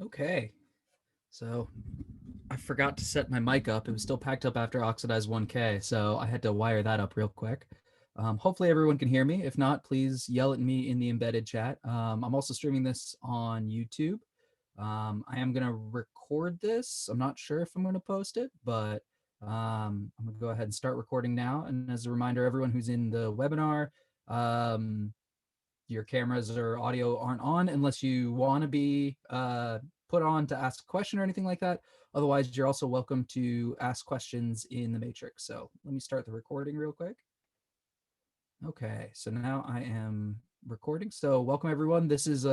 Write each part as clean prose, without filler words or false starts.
Okay, so I forgot to set my mic up. It was still packed up after Oxidized 1K, so I had to wire that up real quick. Hopefully everyone can hear me. If not, please yell at me in the embedded chat. I'm also streaming this on YouTube. I am going to record this. I'm not sure if I'm going to post it, but I'm going to go ahead and start recording now. And as a reminder, everyone who's in the webinar, your cameras or audio aren't on unless you want to be put on to ask a question or anything like that. Otherwise, you're also welcome to ask questions in the matrix. So let me start the recording real quick. Okay, so now I am recording. So welcome everyone. This is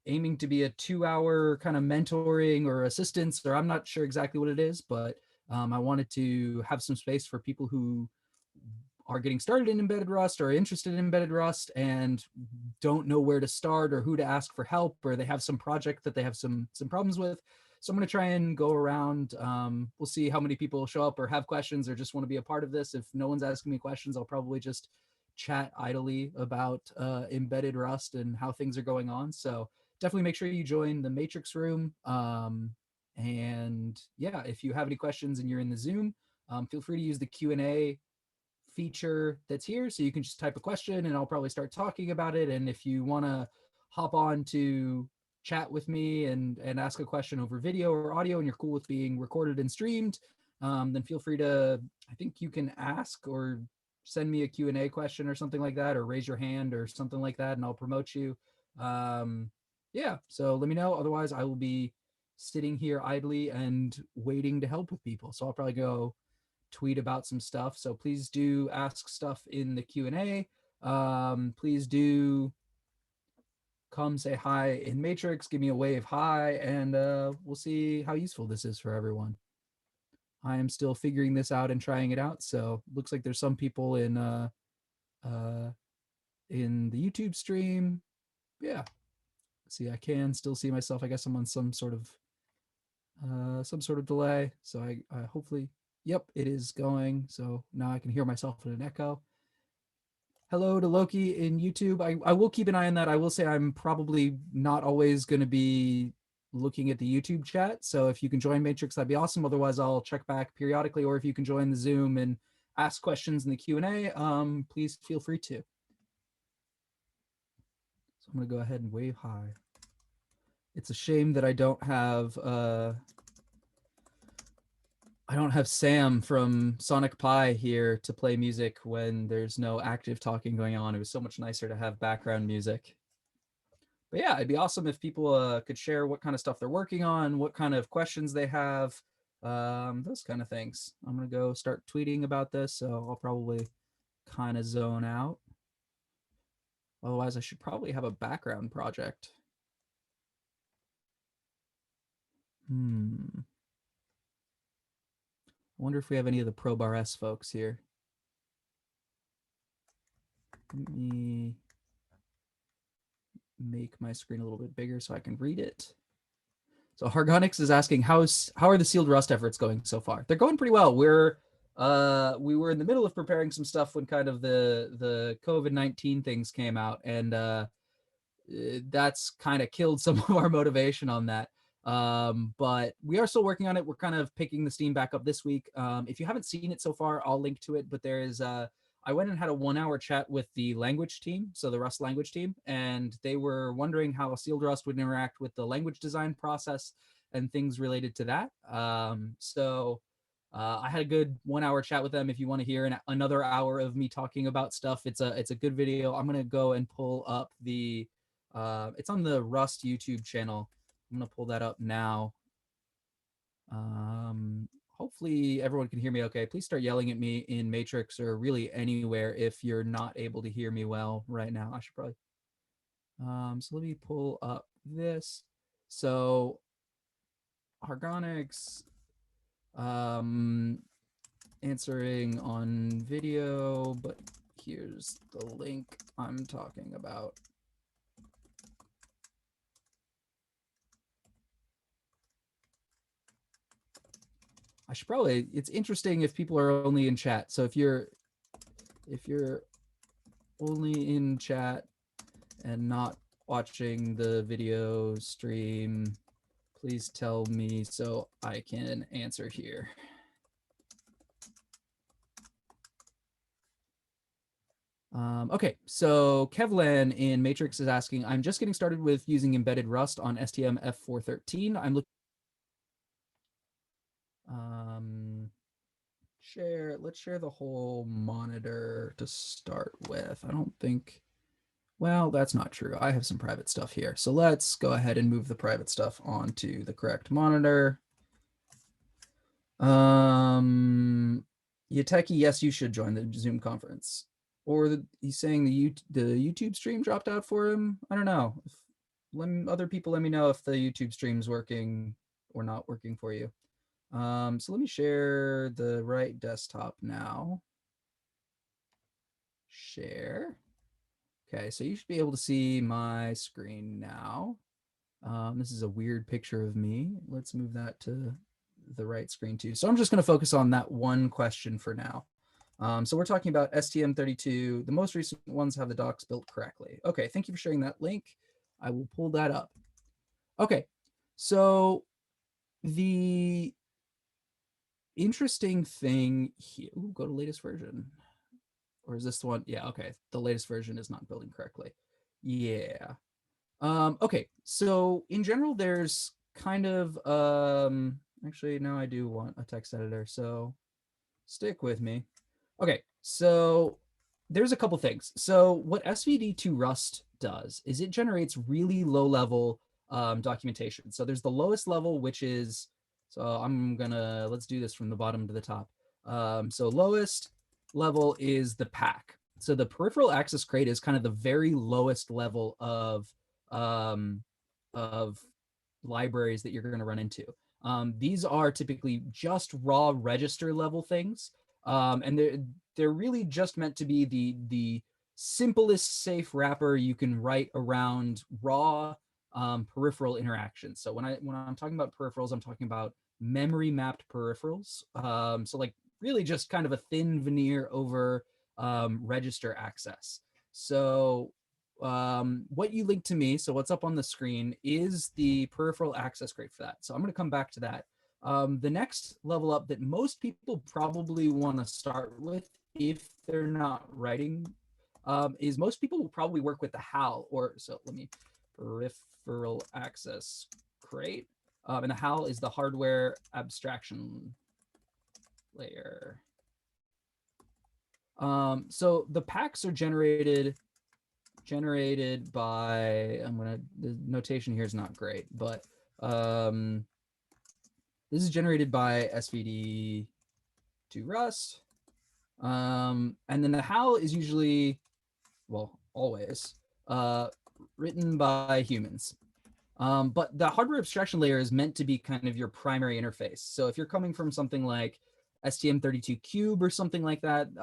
aiming to be a 2-hour kind of mentoring or assistance, or I'm not sure exactly what it is, but I wanted to have some space for people who are getting started in embedded Rust or interested in embedded Rust and don't know where to start or who to ask for help, or they have some project that they have some problems with. So I'm going to try and go around. We'll see how many people show up or have questions or just want to be a part of this. If no one's asking me questions, I'll probably just chat idly about embedded Rust and how things are going on. So definitely make sure you join the Matrix room. And yeah, if you have any questions and you're in the Zoom, feel free to use the Q&A feature that's here. So you can just type a question and I'll probably start talking about it. And if you want to hop on to chat with me and ask a question over video or audio and you're cool with being recorded and streamed, then feel free to, I think you can ask or send me a Q&A question or something like that, or raise your hand or something like that, and I'll promote you. Yeah, so let me know. Otherwise, I will be sitting here idly and waiting to help with people. So I'll probably go tweet about some stuff. So please do ask stuff in the Q&A. Please do come say hi in Matrix, give me a wave hi, and we'll see how useful this is for everyone. I am still figuring this out and trying it out. So looks like there's some people in the YouTube stream. Yeah. See, I can still see myself. I guess I'm on some sort of delay. So I hopefully, yep, it is going. So now I can hear myself in an echo. Hello to Loki in YouTube. I will keep an eye on that. I will say I'm probably not always going to be looking at the YouTube chat. So if you can join Matrix, that'd be awesome. Otherwise, I'll check back periodically. Or if you can join the Zoom and ask questions in the Q&A, please feel free to. So I'm going to go ahead and wave hi. It's a shame that I don't have Sam from Sonic Pi here to play music when there's no active talking going on. It was so much nicer to have background music. But yeah, it'd be awesome if people could share what kind of stuff they're working on, what kind of questions they have, those kind of things. I'm going to go start tweeting about this, so I'll probably kind of zone out. Otherwise, I should probably have a background project. I wonder if we have any of the Probar S folks here. Let me make my screen a little bit bigger so I can read it. So Hargonix is asking, how are the sealed Rust efforts going so far? They're going pretty well. We were in the middle of preparing some stuff when kind of the COVID-19 things came out, and that's kind of killed some of our motivation on that. But we are still working on it. We're kind of picking the steam back up this week. If you haven't seen it so far, I'll link to it. But there is I went and had a 1-hour chat with the language team, so the Rust language team, and they were wondering how sealed Rust would interact with the language design process and things related to that. I had a good 1-hour chat with them. If you want to hear another hour of me talking about stuff, it's a good video. I'm gonna go and pull up the it's on the Rust YouTube channel. I'm gonna pull that up now. Hopefully everyone can hear me okay. Please start yelling at me in Matrix or really anywhere if you're not able to hear me well right now. I should probably. So let me pull up this. So Hargonix answering on video, but here's the link I'm talking about. I should probably, it's interesting if people are only in chat. So if you're only in chat and not watching the video stream, Please tell me so I can answer here. Okay, so Kevlan in Matrix is asking, I'm just getting started with using embedded Rust on STM32 I'm looking let's share the whole monitor to start with. I don't think, well, that's not true. I have some private stuff here. So let's go ahead and move the private stuff onto the correct monitor. Yateki, yes, you should join the Zoom conference. Or he's saying the YouTube stream dropped out for him. I don't know. Other people let me know if the YouTube stream's working or not working for you. So let me share the right desktop now. Share. Okay, so you should be able to see my screen now. This is a weird picture of me. Let's move that to the right screen too. So I'm just going to focus on that one question for now. So we're talking about STM32. The most recent ones have the docs built correctly. Okay, thank you for sharing that link. I will pull that up. Okay, so the interesting thing here, ooh, go to latest version. Or is this the one? Yeah, okay. The latest version is not building correctly. Yeah. Okay, so in general, there's kind of, actually, now I do want a text editor, so stick with me. Okay, so there's a couple things. So what SVD2 Rust does is it generates really low level documentation. So there's the lowest level, which is, so let's do this from the bottom to the top. So lowest level is the PAC. So the peripheral access crate is kind of the very lowest level of libraries that you're going to run into. These are typically just raw register level things. And they're really just meant to be the simplest safe wrapper you can write around raw peripheral interactions. So when I'm talking about peripherals, I'm talking about memory mapped peripherals. So like really just kind of a thin veneer over register access. So what you linked to me, so what's up on the screen is the peripheral access crate for that. So I'm going to come back to that. The next level up that most people probably want to start with if they're not writing is most people will probably work with the HAL, or so let me, peripheral access crate. And the HAL is the hardware abstraction layer. So the packs are generated by, the notation here is not great, but this is generated by SVD2 Rust. And then the HAL is usually, well, always, written by humans. But the hardware abstraction layer is meant to be kind of your primary interface. So if you're coming from something like STM32 Cube or something like that,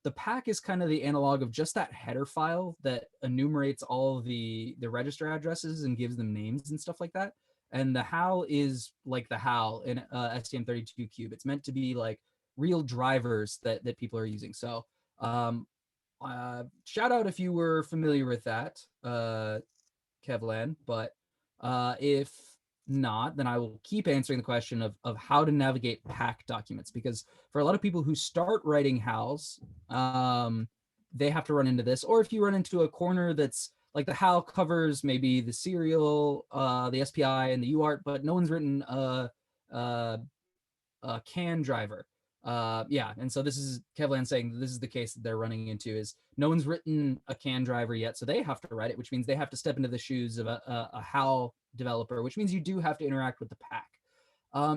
the PAC is kind of the analog of just that header file that enumerates all the register addresses and gives them names and stuff like that. And the HAL is like the HAL in STM32 Cube. It's meant to be like real drivers that people are using. So shout out if you were familiar with that, Kevlan, but if not, then I will keep answering the question of how to navigate PAC documents, because for a lot of people who start writing HALs, they have to run into this. Or if you run into a corner that's like the HAL covers maybe the serial, the SPI, and the UART, but no one's written a CAN driver. Yeah, and so this is Kevlan saying this is the case that they're running into, is no one's written a CAN driver yet, so they have to write it, which means they have to step into the shoes of a HAL developer, which means you do have to interact with the PAC.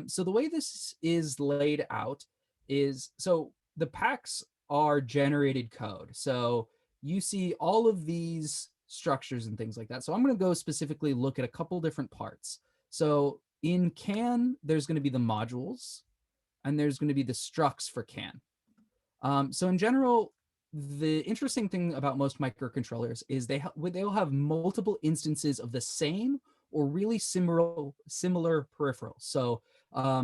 So the way this is laid out is, so the PACs are generated code. So you see all of these structures and things like that. So I'm going to go specifically look at a couple different parts. So in CAN, there's going to be the modules, and there's going to be the structs for CAN. So in general, the interesting thing about most microcontrollers is they'll have multiple instances of the same or really similar peripherals. So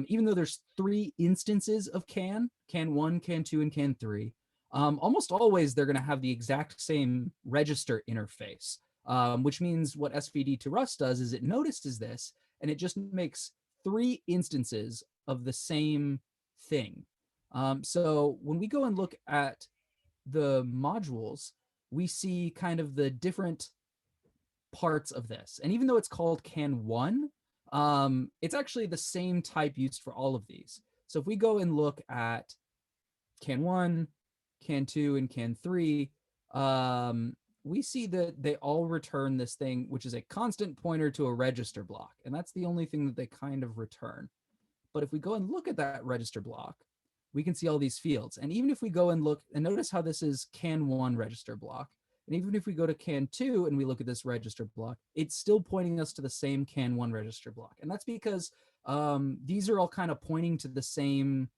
even though there's 3 instances of CAN 1, CAN 2, and CAN 3, almost always they're going to have the exact same register interface, which means what SVD2 Rust does is it notices this, and it just makes 3 instances of the same thing. So when we go and look at the modules, we see kind of the different parts of this. And even though it's called can1, it's actually the same type used for all of these. So if we go and look at can1, can2, and can3, we see that they all return this thing, which is a constant pointer to a register block. And that's the only thing that they kind of return. But if we go and look at that register block, we can see all these fields. And even if we go and look and notice how this is can1 register block, and even if we go to can2 and we look at this register block, it's still pointing us to the same can1 register block. And that's because these are all kind of pointing to the same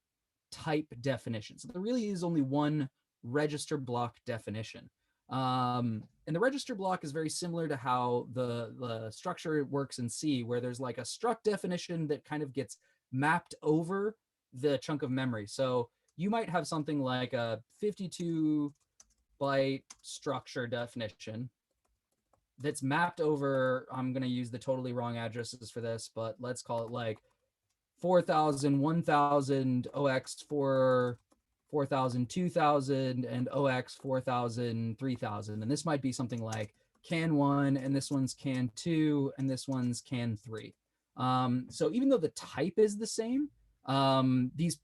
type definition. So there really is only one register block definition. And the register block is very similar to how the structure works in C, where there's like a struct definition that kind of gets mapped over the chunk of memory. So you might have something like a 52-byte structure definition that's mapped over, I'm going to use the totally wrong addresses for this, but let's call it like 4000, 1000, OX 4000, 2000, and OX 4000, 3000. And this might be something like can1, and this one's can2, and this one's can3. So even though the type is the same, these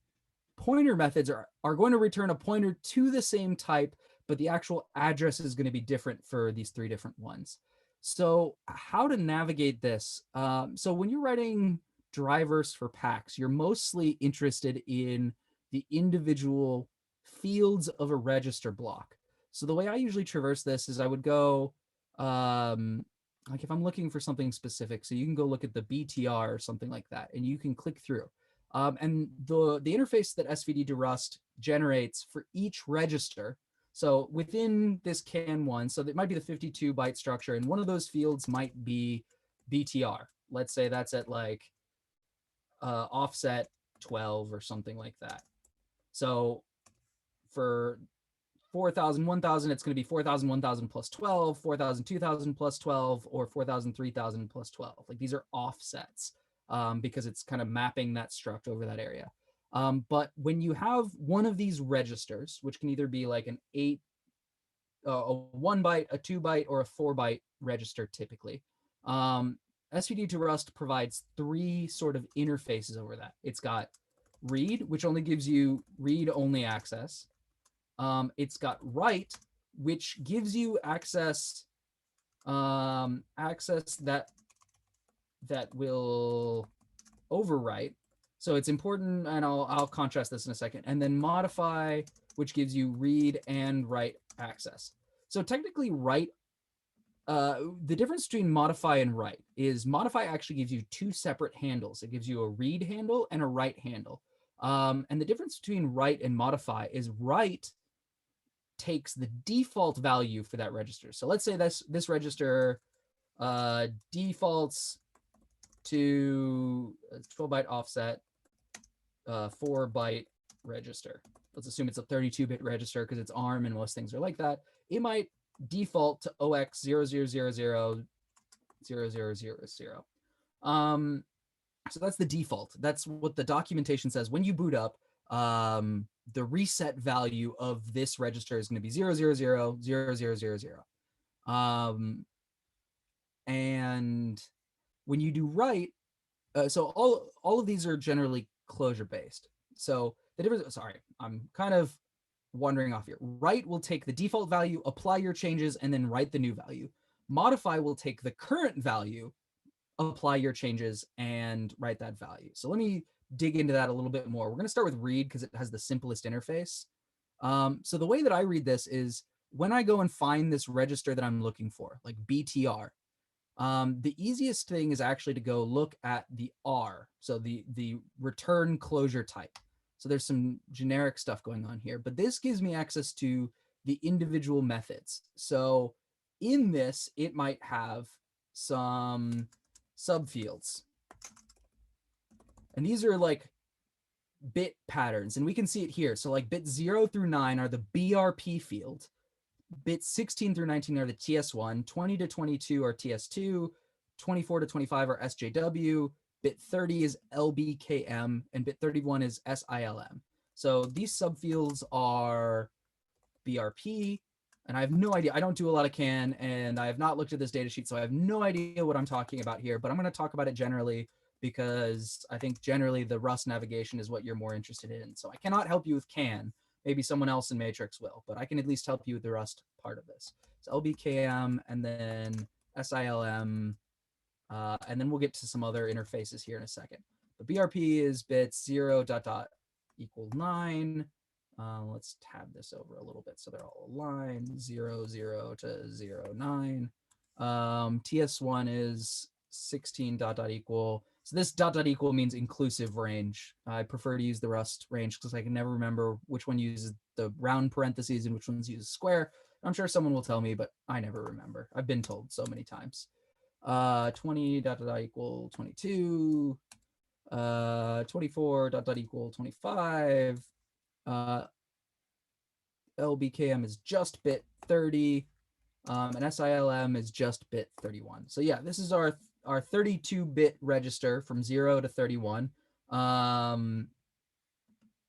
pointer methods are going to return a pointer to the same type, but the actual address is going to be different for these 3 different ones. So how to navigate this? So when you're writing drivers for PACs, you're mostly interested in the individual fields of a register block. So the way I usually traverse this is I would go, like if I'm looking for something specific, so you can go look at the BTR or something like that, and you can click through. And the interface that SVD to Rust generates for each register, so within this can1, so that might be the 52-byte structure, and one of those fields might be BTR. Let's say that's at like offset 12 or something like that. So for 4000, 1000, it's going to be 4000, 1000 plus 12, 4000, 2000 plus 12, or 4000, 3000 plus 12. Like these are offsets because it's kind of mapping that struct over that area. But when you have one of these registers, which can either be like a 1 byte, a 2 byte, or a 4 byte register typically, SVD to Rust provides 3 sort of interfaces over that. It's got read, which only gives you read-only access. It's got write, which gives you access that will overwrite. So it's important, and I'll contrast this in a second. And then modify, which gives you read and write access. So technically write, the difference between modify and write is modify actually gives you 2 separate handles. It gives you a read handle and a write handle. And the difference between write and modify is write takes the default value for that register. So let's say this register defaults to 12-byte offset, 4-byte register. Let's assume it's a 32-bit register because it's ARM and most things are like that. It might default to OX 0000 0000. So that's the default. That's what the documentation says. When you boot up, the reset value of this register is going to be 000 0000. And when you do write, so all of these are generally closure based. So the difference, sorry, I'm kind of wandering off here. Write will take the default value, apply your changes, and then write the new value. Modify will take the current value, apply your changes, and write that value. So let me dig into that a little bit more. We're going to start with read because it has the simplest interface. So the way that I read this is when I go and find this register that I'm looking for, like BTR, the easiest thing is actually to go look at the R, so the return closure type. So there's some generic stuff going on here, but this gives me access to the individual methods. So in this, it might have some subfields. And these are like bit patterns, and we can see it here. So like bit 0 through 9 are the BRP field. Bits 16 through 19 are the TS1, 20 to 22 are TS2, 24 to 25 are SJW, bit 30 is LBKM, and bit 31 is SILM. So these subfields are BRP, and I have no idea. I don't do a lot of CAN, and I have not looked at this data sheet, so I have no idea what I'm talking about here, but I'm going to talk about it generally because I think generally the Rust navigation is what you're more interested in. So I cannot help you with CAN. Maybe someone else in Matrix will, but I can at least help you with the Rust part of this. So LBKM and then SILM, and then we'll get to some other interfaces here in a second. But BRP is bits 0 dot dot equal 9. Let's tab this over a little bit so they're all aligned. 0, 0 to 0, 9. TS1 is 16 dot dot equal. So this dot dot equal means inclusive range. I prefer to use the Rust range because I can never remember which one uses the round parentheses and which ones use square. I'm sure someone will tell me, but I never remember. I've been told so many times. 20 dot dot equal 22. 24 dot dot equal 25. LBKM is just bit 30, and SILM is just bit 31. So yeah, this is our 32-bit register from 0 to 31.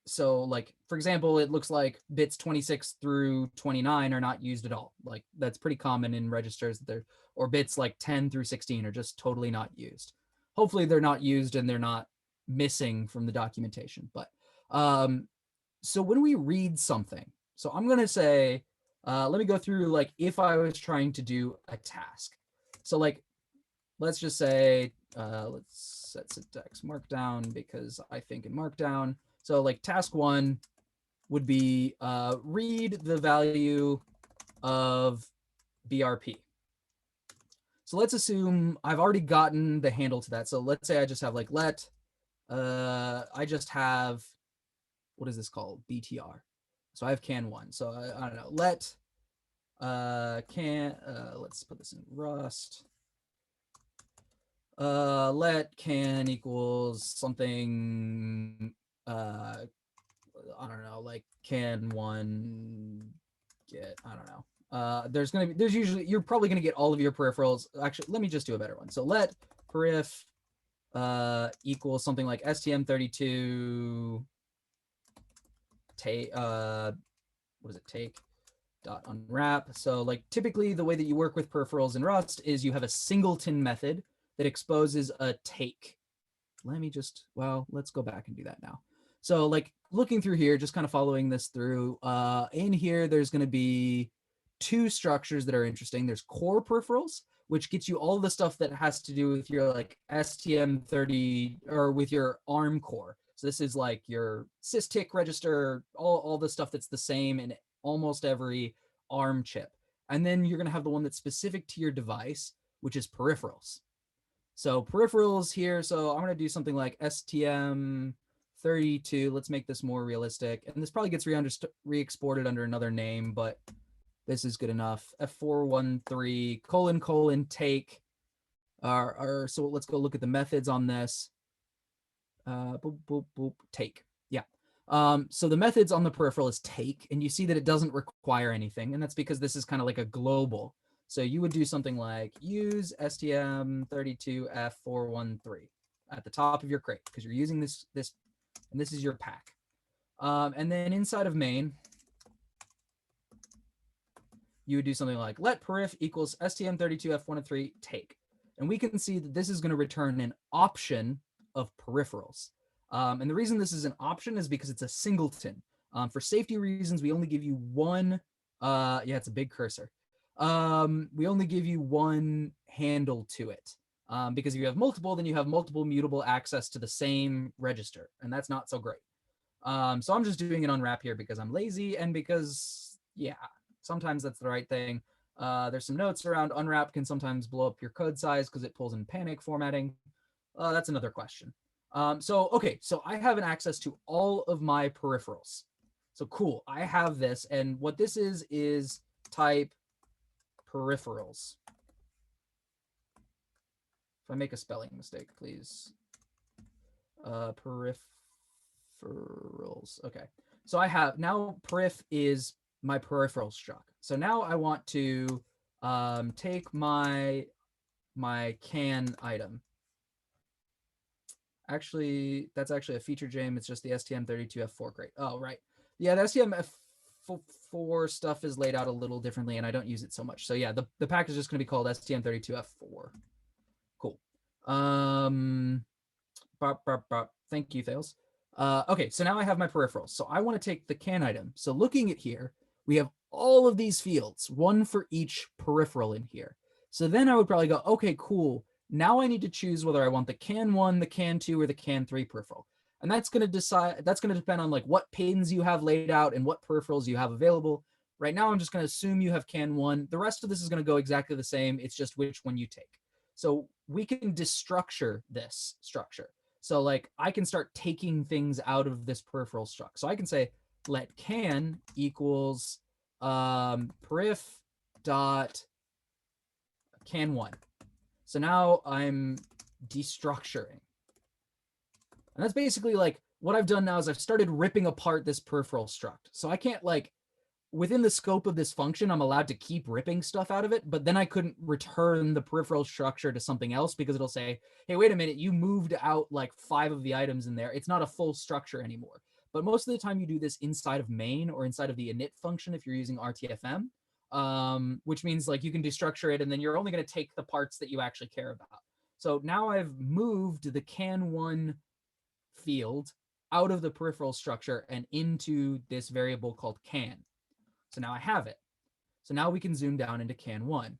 So like, for example, it looks like bits 26 through 29 are not used at all. Like that's pretty common in registers that or bits like 10 through 16 are just totally not used. Hopefully they're not used and they're not missing from the documentation. But so when we read something, so I'm going to say, let me go through like if I was trying to do a task. So like, let's just say, let's set syntax markdown because I think in markdown. So like task 1 would be read the value of BRP. So let's assume I've already gotten the handle to that. So let's say I just have like let, I just have, what is this called? BTR. So I have can1. So I don't know, let let's put this in Rust. Let can equals something, I don't know, like can1 get, I don't know. There's usually, you're probably going to get all of your peripherals. Actually, let me just do a better one. So let perif equals something like STM32 take, what does it take? Dot unwrap. So like typically the way that you work with peripherals in Rust is you have a singleton method that exposes a take. Let me just, well, let's go back and do that now. So like looking through here, just kind of following this through, in here, there's going to be two structures that are interesting. There's core peripherals, which gets you all the stuff that has to do with your like STM30 or with your ARM core. So this is like your systic register, all the stuff that's the same in almost every ARM chip. And then you're going to have the one that's specific to your device, which is peripherals. So peripherals here, so I'm going to do something like STM32. Let's make this more realistic. And this probably gets re-exported under another name, but this is good enough. F413 : take. So let's go look at the methods on this. Boop, boop, boop, take. Yeah. So the methods on the peripheral is take, and you see that it doesn't require anything. And that's because this is kind of like a global. So you would do something like use STM32F413 at the top of your crate because you're using this, and this is your pack. And then inside of main, you would do something like let perif equals STM32F113 take. And we can see that this is going to return an option of peripherals. And the reason this is an option is because it's a singleton. For safety reasons, we only give you one, yeah, it's a big cursor. We only give you one handle to it. Because if you have multiple, then you have multiple mutable access to the same register, and that's not so great. So I'm just doing an unwrap here because I'm lazy and because, yeah, sometimes that's the right thing. There's some notes around unwrap can sometimes blow up your code size because it pulls in panic formatting. That's another question. Okay, so I have an access to all of my peripherals. So cool, I have this, and what this is type peripherals. If I make a spelling mistake, please. Peripherals. Okay, so I have now perif is my peripheral struct. So now I want to take my my can item. Actually, that's actually a feature jam. It's just the STM32F4 crate. Oh, right. Yeah, the STM4 stuff is laid out a little differently, and I don't use it so much. So yeah, the pack is just going to be called STM32F4. Cool. Thank you, Thales. Okay, so now I have my peripherals. So I want to take the can item. So looking at here, we have all of these fields, one for each peripheral in here. So then I would probably go, okay, cool. Now I need to choose whether I want the can 1, the can 2, or the can 3 peripheral. And that's going to depend on like what pins you have laid out and what peripherals you have available. Right now, I'm just going to assume you have can 1. The rest of this is going to go exactly the same. It's just which one you take. So we can destructure this structure. So like I can start taking things out of this peripheral struct. So I can say let can equals perif dot can 1. So now I'm destructuring. And that's basically like what I've done now is I've started ripping apart this peripheral struct. So I can't like, within the scope of this function, I'm allowed to keep ripping stuff out of it, but then I couldn't return the peripheral structure to something else because it'll say, hey, wait a minute, you moved out like 5 of the items in there. It's not a full structure anymore. But most of the time you do this inside of main or inside of the init function if you're using RTFM. Which means like you can destructure it and then you're only going to take the parts that you actually care about. So now I've moved the can1 field out of the peripheral structure and into this variable called can. So now I have it. So now we can zoom down into can1.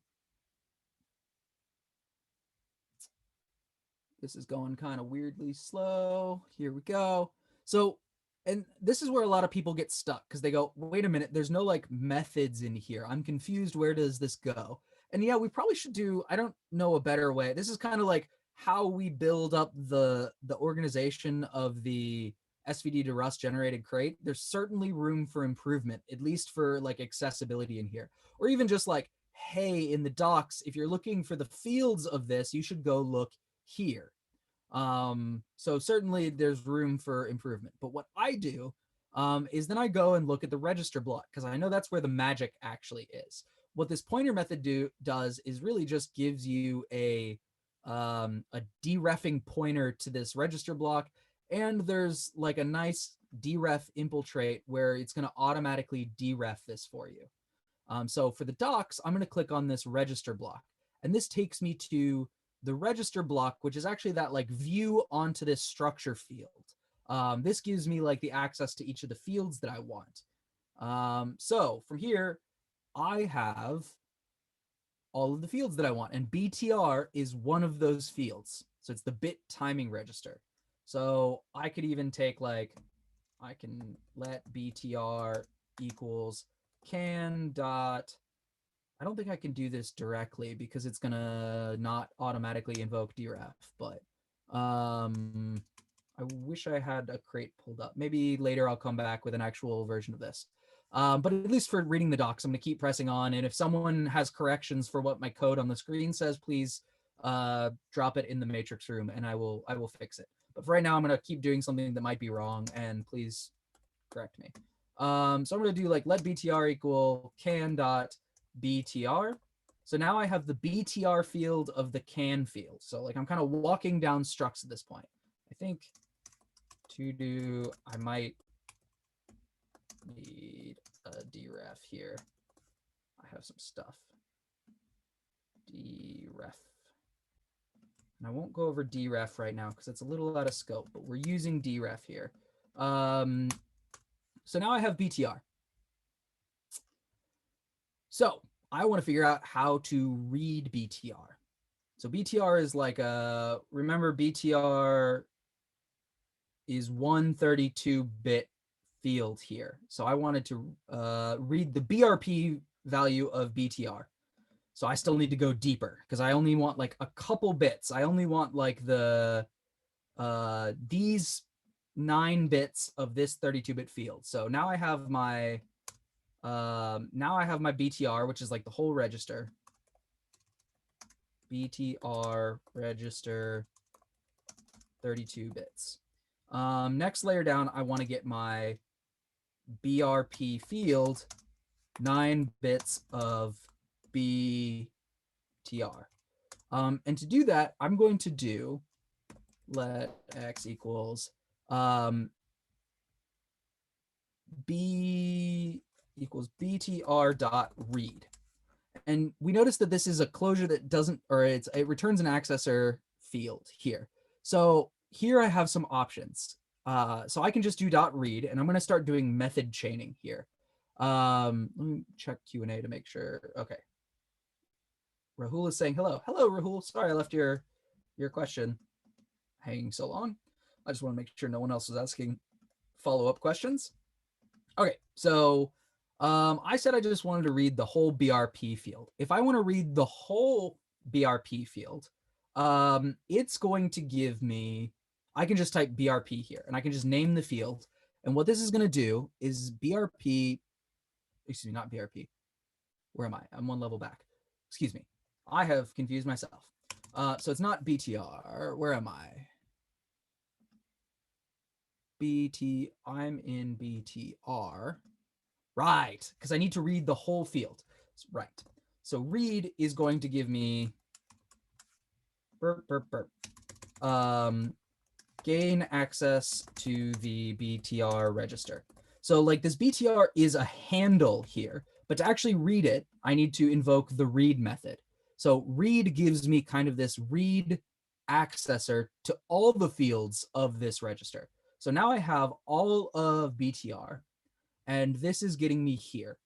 This is going kind of weirdly slow. Here we go. So, and this is where a lot of people get stuck because they go, wait a minute, there's no like methods in here. I'm confused. Where does this go? And yeah, we probably should do, I don't know a better way. This is kind of like how we build up the organization of the SVD to Rust generated crate. There's certainly room for improvement, at least for like accessibility in here, or even just like, hey, in the docs, if you're looking for the fields of this, you should go look here. So certainly there's room for improvement. But what I do is then I go and look at the register block because I know that's where the magic actually is. What this pointer method does is really just gives you a dereffing pointer to this register block. And there's like a nice deref impl trait where it's going to automatically deref this for you. So for the docs, I'm going to click on this register block. And this takes me to the register block, which is actually that like view onto this structure field. This gives me like the access to each of the fields that I want. So from here, I have all of the fields that I want, and BTR is one of those fields. So it's the bit timing register. So I could even take like, I can let BTR equals can dot, I don't think I can do this directly because it's gonna not automatically invoke deref, but I wish I had a crate pulled up. Maybe later I'll come back with an actual version of this. But at least for reading the docs, I'm gonna keep pressing on. And if someone has corrections for what my code on the screen says, please drop it in the matrix room and I will fix it. But for right now, I'm gonna keep doing something that might be wrong and please correct me. So I'm gonna do like let BTR equal can dot BTR. So now I have the BTR field of the can field. So like I'm kind of walking down structs at this point. I think to do, I might need a deref here. I have some stuff. Deref. And I won't go over deref right now because it's a little out of scope, but we're using deref here. So now I have BTR. So I want to figure out how to read BTR. So BTR is like a, remember BTR is 132-bit field here. So I wanted to read the BRP value of BTR. So I still need to go deeper because I only want like a couple bits. I only want like the these 9 bits of this 32-bit field. So now I have my BTR, which is like the whole register. BTR register 32 bits. Next layer down, I want to get my BRP field, 9 bits of BTR. And to do that, I'm going to do let x equals b equals btr dot read. And we notice that this is a closure that doesn't, or it returns an accessor field here. So here I have some options. So I can just do dot read, and I'm going to start doing method chaining here. Let me check Q&A to make sure. Okay. Rahul is saying hello. Hello, Rahul. Sorry I left your question hanging so long. I just want to make sure no one else is asking follow-up questions. Okay, so I said I just wanted to read the whole BRP field. If I want to read the whole BRP field, it's going to give me, I can just type BRP here, and I can just name the field. And what this is going to do is BRP, excuse me, not BRP. Where am I? I'm one level back. Excuse me. I have confused myself. So it's not BTR. Where am I? BT, I'm in BTR. Right, because I need to read the whole field. Right. So read is going to give me gain access to the BTR register. So like this BTR is a handle here, but to actually read it, I need to invoke the read method. So read gives me kind of this read accessor to all the fields of this register. So now I have all of BTR, and this is getting me here.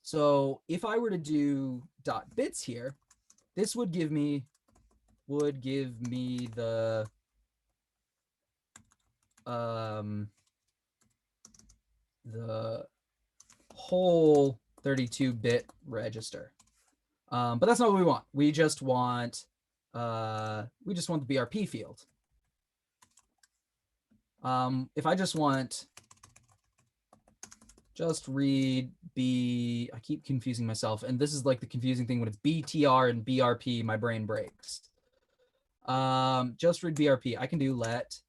So if I were to do dot bits here, this would give me the whole 32-bit register. But that's not what we want. We just want the BRP field. If I just want just read B, I keep confusing myself, and this is like the confusing thing when it's BTR and BRP, my brain breaks. Just read BRP. I can do let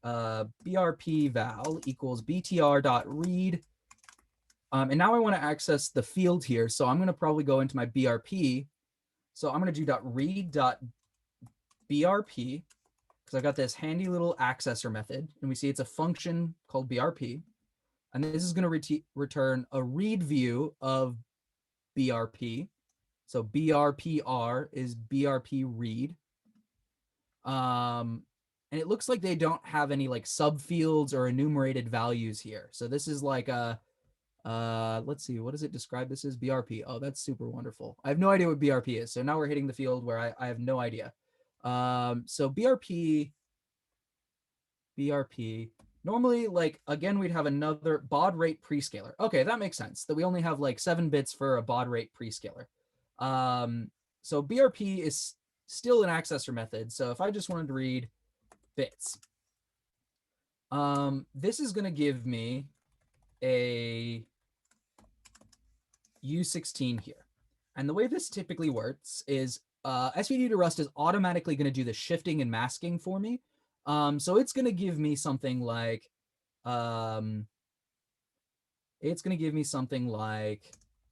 BRP val equals BTR dot read. And now I want to access the field here, so I'm going to probably go into my BRP. So I'm going to do dot read dot BRP, because I've got this handy little accessor method, and we see it's a function called BRP. And this is going to return a read view of BRP. So BRPR is BRP read. And it looks like they don't have any like subfields or enumerated values here. So this is like a, let's see, what does it describe this as? BRP. Oh, that's super wonderful. I have no idea what BRP is. So now we're hitting the field where I have no idea. So BRP, normally, like, again, we'd have another baud rate prescaler. Okay, that makes sense, that we only have like 7 bits for a baud rate prescaler. So BRP is still an accessor method. So if I just wanted to read bits, this is going to give me a U16 here. And the way this typically works is SVD to Rust is automatically going to do the shifting and masking for me. So it's going to give me something like, or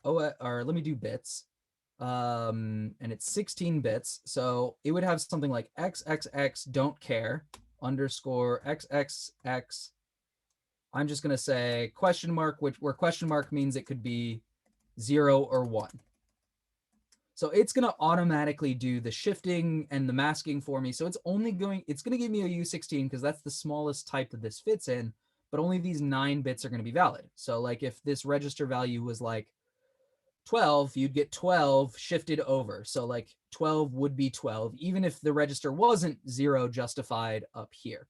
let me do bits. And it's 16 bits. So it would have something like XXX don't care underscore XXX. I'm just going to say question mark, where question mark means it could be 0 or 1. So it's going to automatically do the shifting and the masking for me. So it's going to give me a U16 because that's the smallest type that this fits in, but only these 9 bits are going to be valid. So like if this register value was like 12, you'd get 12 shifted over. So like 12 would be 12, even if the register wasn't 0 justified up here.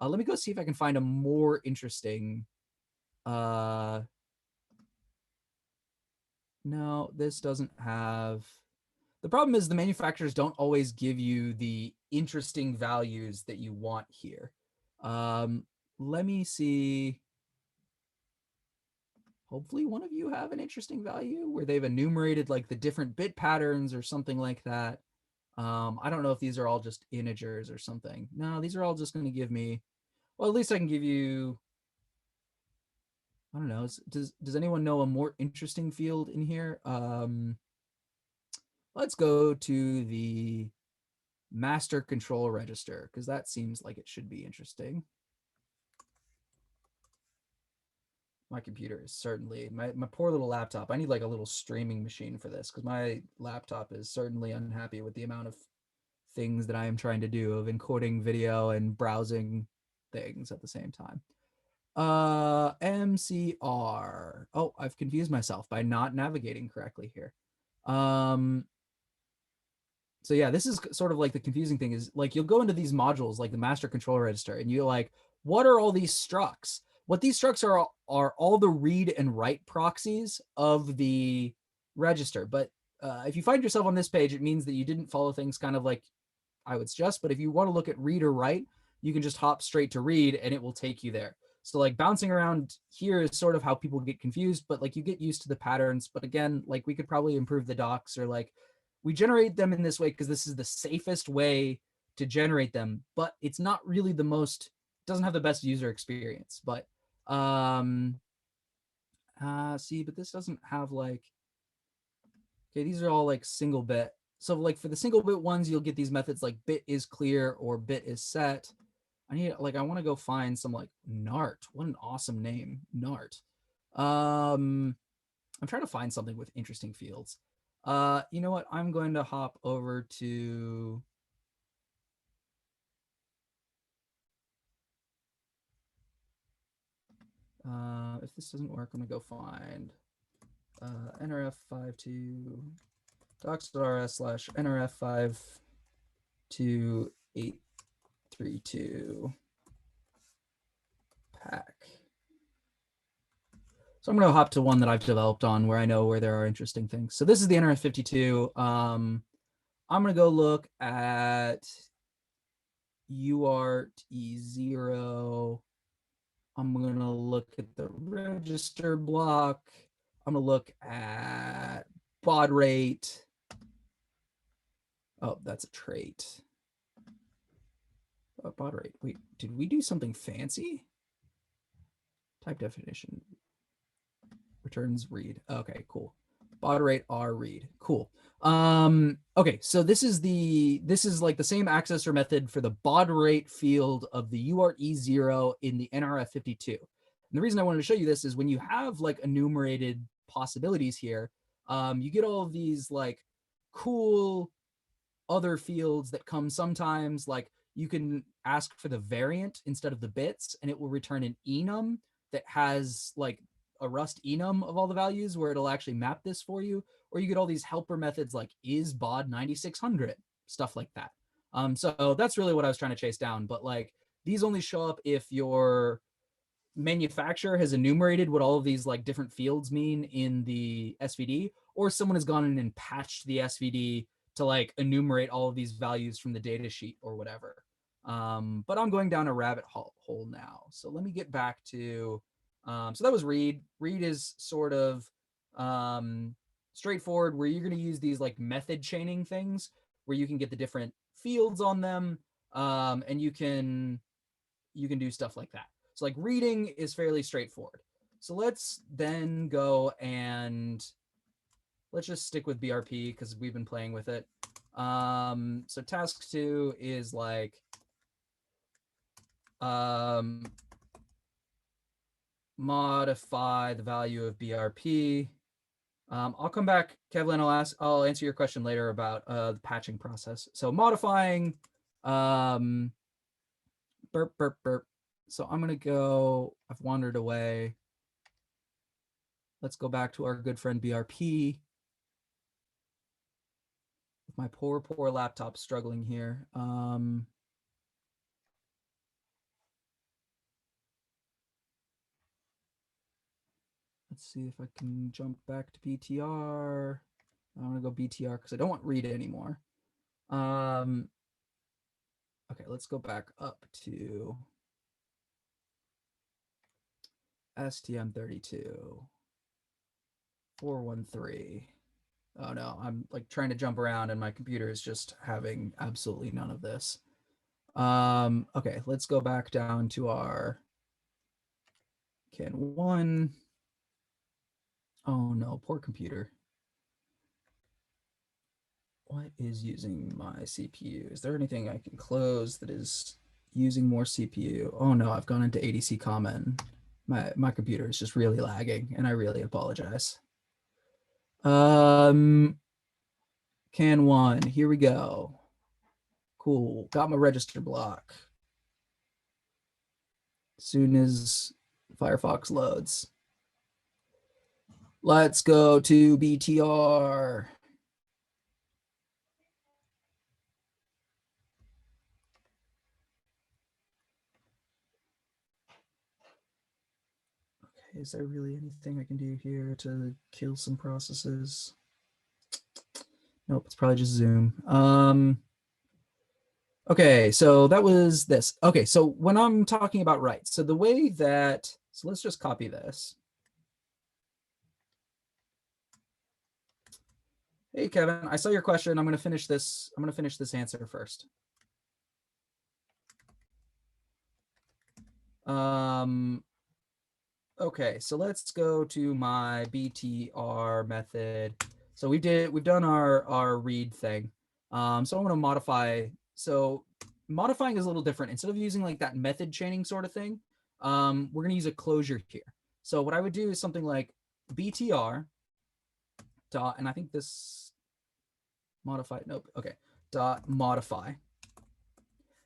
Let me go see if I can find a more interesting. No, this doesn't have. The problem is the manufacturers don't always give you the interesting values that you want here. Let me see. Hopefully one of you have an interesting value where they've enumerated like the different bit patterns or something like that. I don't know if these are all just integers or something. No, these are all just going to give me, well, at least I can give you, I don't know. Does anyone know a more interesting field in here? Let's go to the master control register, because that seems like it should be interesting. My computer is certainly, my poor little laptop. I need like a little streaming machine for this, because my laptop is certainly unhappy with the amount of things that I am trying to do of encoding video and browsing things at the same time. MCR. Oh, I've confused myself by not navigating correctly here. So yeah, this is sort of like the confusing thing is like you'll go into these modules like the master control register and you're like, what are all these structs? What these structs are all the read and write proxies of the register. But if you find yourself on this page, it means that you didn't follow things kind of like I would suggest. But if you want to look at read or write, you can just hop straight to read and it will take you there. So like bouncing around here is sort of how people get confused, but like you get used to the patterns. But again, like we could probably improve the docs, or like we generate them in this way because this is the safest way to generate them, but it's not really the most, doesn't have the best user experience. But see, but this doesn't have like, okay, these are all like single bit. So like for the single bit ones, you'll get these methods like bit is clear or bit is set. I need, like, I want to go find some like Nart. What an awesome name, Nart. I'm trying to find something with interesting fields. You know what? I'm going to hop over to if this doesn't work, I'm gonna go find nrf52 docs.rs/nrf52832 PAC. So I'm going to hop to one that I've developed on where I know where there are interesting things. So this is the nrf52. I'm going to go look at UART E0. I'm going to look at the register block. I'm going to look at baud rate. Oh, that's a trait. Oh, baud rate. Wait, did we do something fancy? Type definition. Returns read. Okay, cool. Baud rate R read. Cool. Okay, so this is like the same accessor method for the baud rate field of the UART E0 in the nrf52. And the reason I wanted to show you this is when you have like enumerated possibilities here, you get all of these like cool other fields that come sometimes. Like you can ask for the variant instead of the bits, and it will return an enum that has like a Rust enum of all the values where it'll actually map this for you. Or you get all these helper methods like is baud 9600, stuff like that. So that's really what I was trying to chase down. But like these only show up if your manufacturer has enumerated what all of these like different fields mean in the SVD, or someone has gone in and patched the SVD to like enumerate all of these values from the data sheet or whatever. But I'm going down a rabbit hole now. So let me get back to, so that was read. Read is sort of straightforward, where you're going to use these like method chaining things where you can get the different fields on them, and you can do stuff like that. So like reading is fairly straightforward. So let's then go and let's just stick with BRP because we've been playing with it. So task 2 is like modify the value of BRP. I'll come back, Kevlin. I'll answer your question later about the patching process. So modifying burp burp burp. So I'm gonna go. I've wandered away. Let's go back to our good friend BRP. With my poor laptop struggling here. Let's see if I can jump back to BTR. I want to go BTR because I don't want read anymore. Okay, let's go back up to STM32 413. Oh no, I'm like trying to jump around and my computer is just having absolutely none of this. Okay, let's go back down to our can 1. Oh no, poor computer. what is using my CPU? Is there anything I can close that is using more CPU? Oh no, I've gone into ADC common. My computer is just really lagging, and I really apologize. Can one, here we go. Cool, got my register block. As soon as Firefox loads. Let's go to BTR. Okay, is there really anything I can do here to kill some processes? Nope, it's probably just Zoom. Okay, so that was this. Okay, so when I'm talking about writes, so the way that, so let's just copy this. Hey, Kevin, I saw your question. I'm going to finish this. I'm going to finish this answer first. Okay, so let's go to my BTR method. So we've done our read thing. So I'm going to modify. So modifying is a little different. Instead of using like that method chaining sort of thing, we're going to use a closure here. So what I would do is something like BTR dot, and I think this modify, nope, okay, dot modify.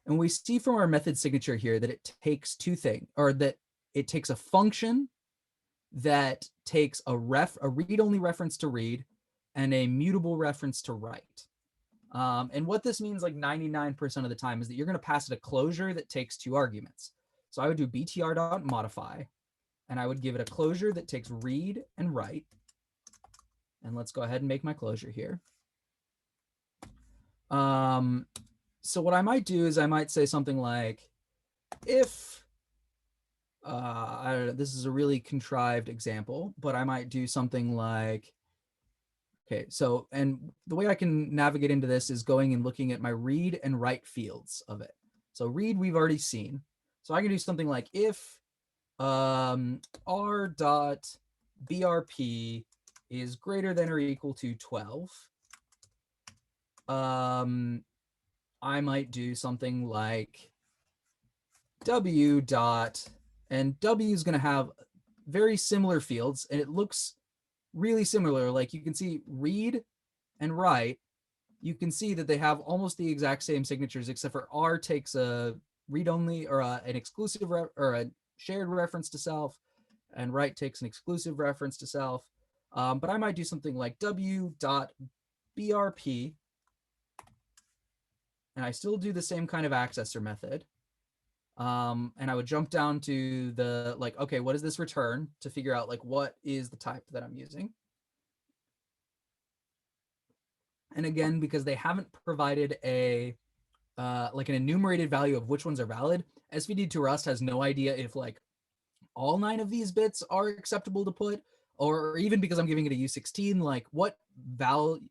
And we see from our method signature here that it takes two things, or that it takes a function that takes a read-only reference to read and a mutable reference to write. And what this means like 99% of the time is that you're going to pass it a closure that takes two arguments. So I would do btr.modify, and I would give it a closure that takes read and write. And let's go ahead and make my closure here. So what I might do is I might say something like, if, I don't know, this is a really contrived example, but I might do something like, okay, so, and the way I can navigate into this is going and looking at my read and write fields of it. So read, we've already seen. So I can do something like if r.brp is greater than or equal to 12, I might do something like w dot, and w is going to have very similar fields, and it looks really similar. Like you can see read and write, you can see that they have almost the exact same signatures, except for r takes a read-only or an exclusive or a shared reference to self, and write takes an exclusive reference to self. But I might do something like w dot brp, and I still do the same kind of accessor method. And I would jump down to the, like, okay, what does this return, to figure out like what is the type that I'm using. And again, because they haven't provided a like an enumerated value of which ones are valid, SVD2 Rust has no idea if like all 9 of these bits are acceptable to put, or even because I'm giving it a U16, like what values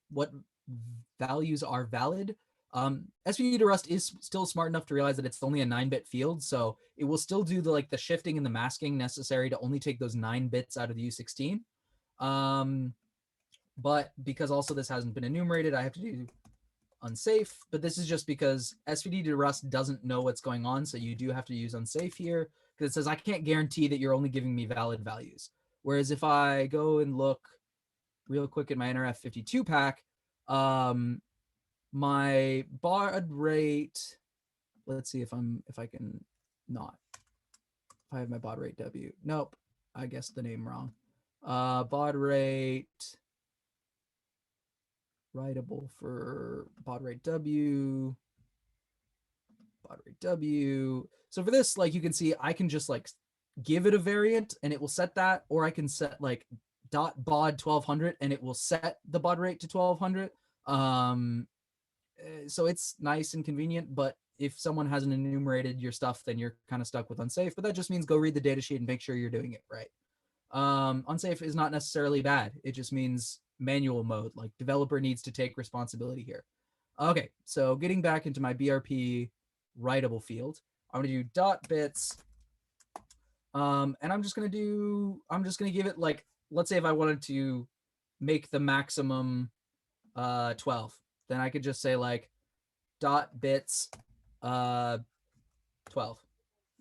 are valid. SVD2 Rust is still smart enough to realize that it's only a 9-bit field, so it will still do the shifting and the masking necessary to only take those 9 bits out of the U16. But because also this hasn't been enumerated, I have to do unsafe. But this is just because SVD2 Rust doesn't know what's going on, so you do have to use unsafe here, because it says I can't guarantee that you're only giving me valid values. Whereas if I go and look real quick at my NRF52 pack, my baud rate, let's see if I can not, if I have my baud rate W. Nope, I guessed the name wrong. Baud rate writable for baud rate W, baud rate W. So for this, like you can see, I can just like give it a variant and it will set that, or I can set like dot baud 1200 and it will set the baud rate to 1200. So it's nice and convenient, but if someone hasn't enumerated your stuff, then you're kind of stuck with unsafe. But that just means go read the datasheet and make sure you're doing it right. Unsafe is not necessarily bad. It just means manual mode, like developer needs to take responsibility here. Okay, so getting back into my BRP writable field, I'm gonna do dot bits, and I'm just gonna give it like, let's say if I wanted to make the maximum 12. then I could just say like dot bits 12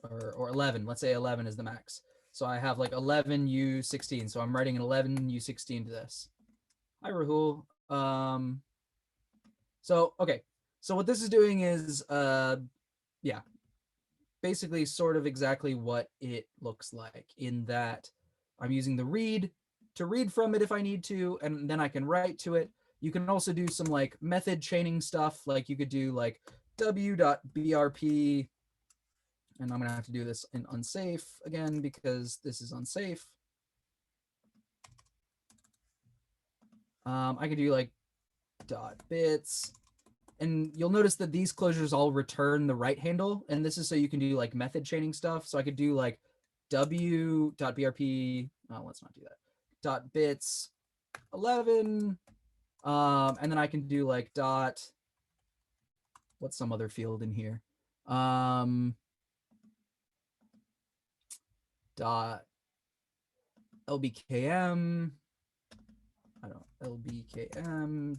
or 11. Let's say 11 is the max. So I have like 11U16. So I'm writing an 11U16 to this. Hi, Rahul. So, okay. So what this is doing is, yeah, basically sort of exactly what it looks like, in that I'm using the read to read from it if I need to, and then I can write to it. You can also do some like method chaining stuff. Like you could do like w.brp, and I'm gonna have to do this in unsafe again because this is unsafe. I could do like dot bits, and you'll notice that these closures all return the right handle, and this is so you can do like method chaining stuff. So I could do like w.brp, oh, let's not do that, dot bits 11, and then I can do like dot, what's some other field in here, dot lbkm, I don't know, lbkm,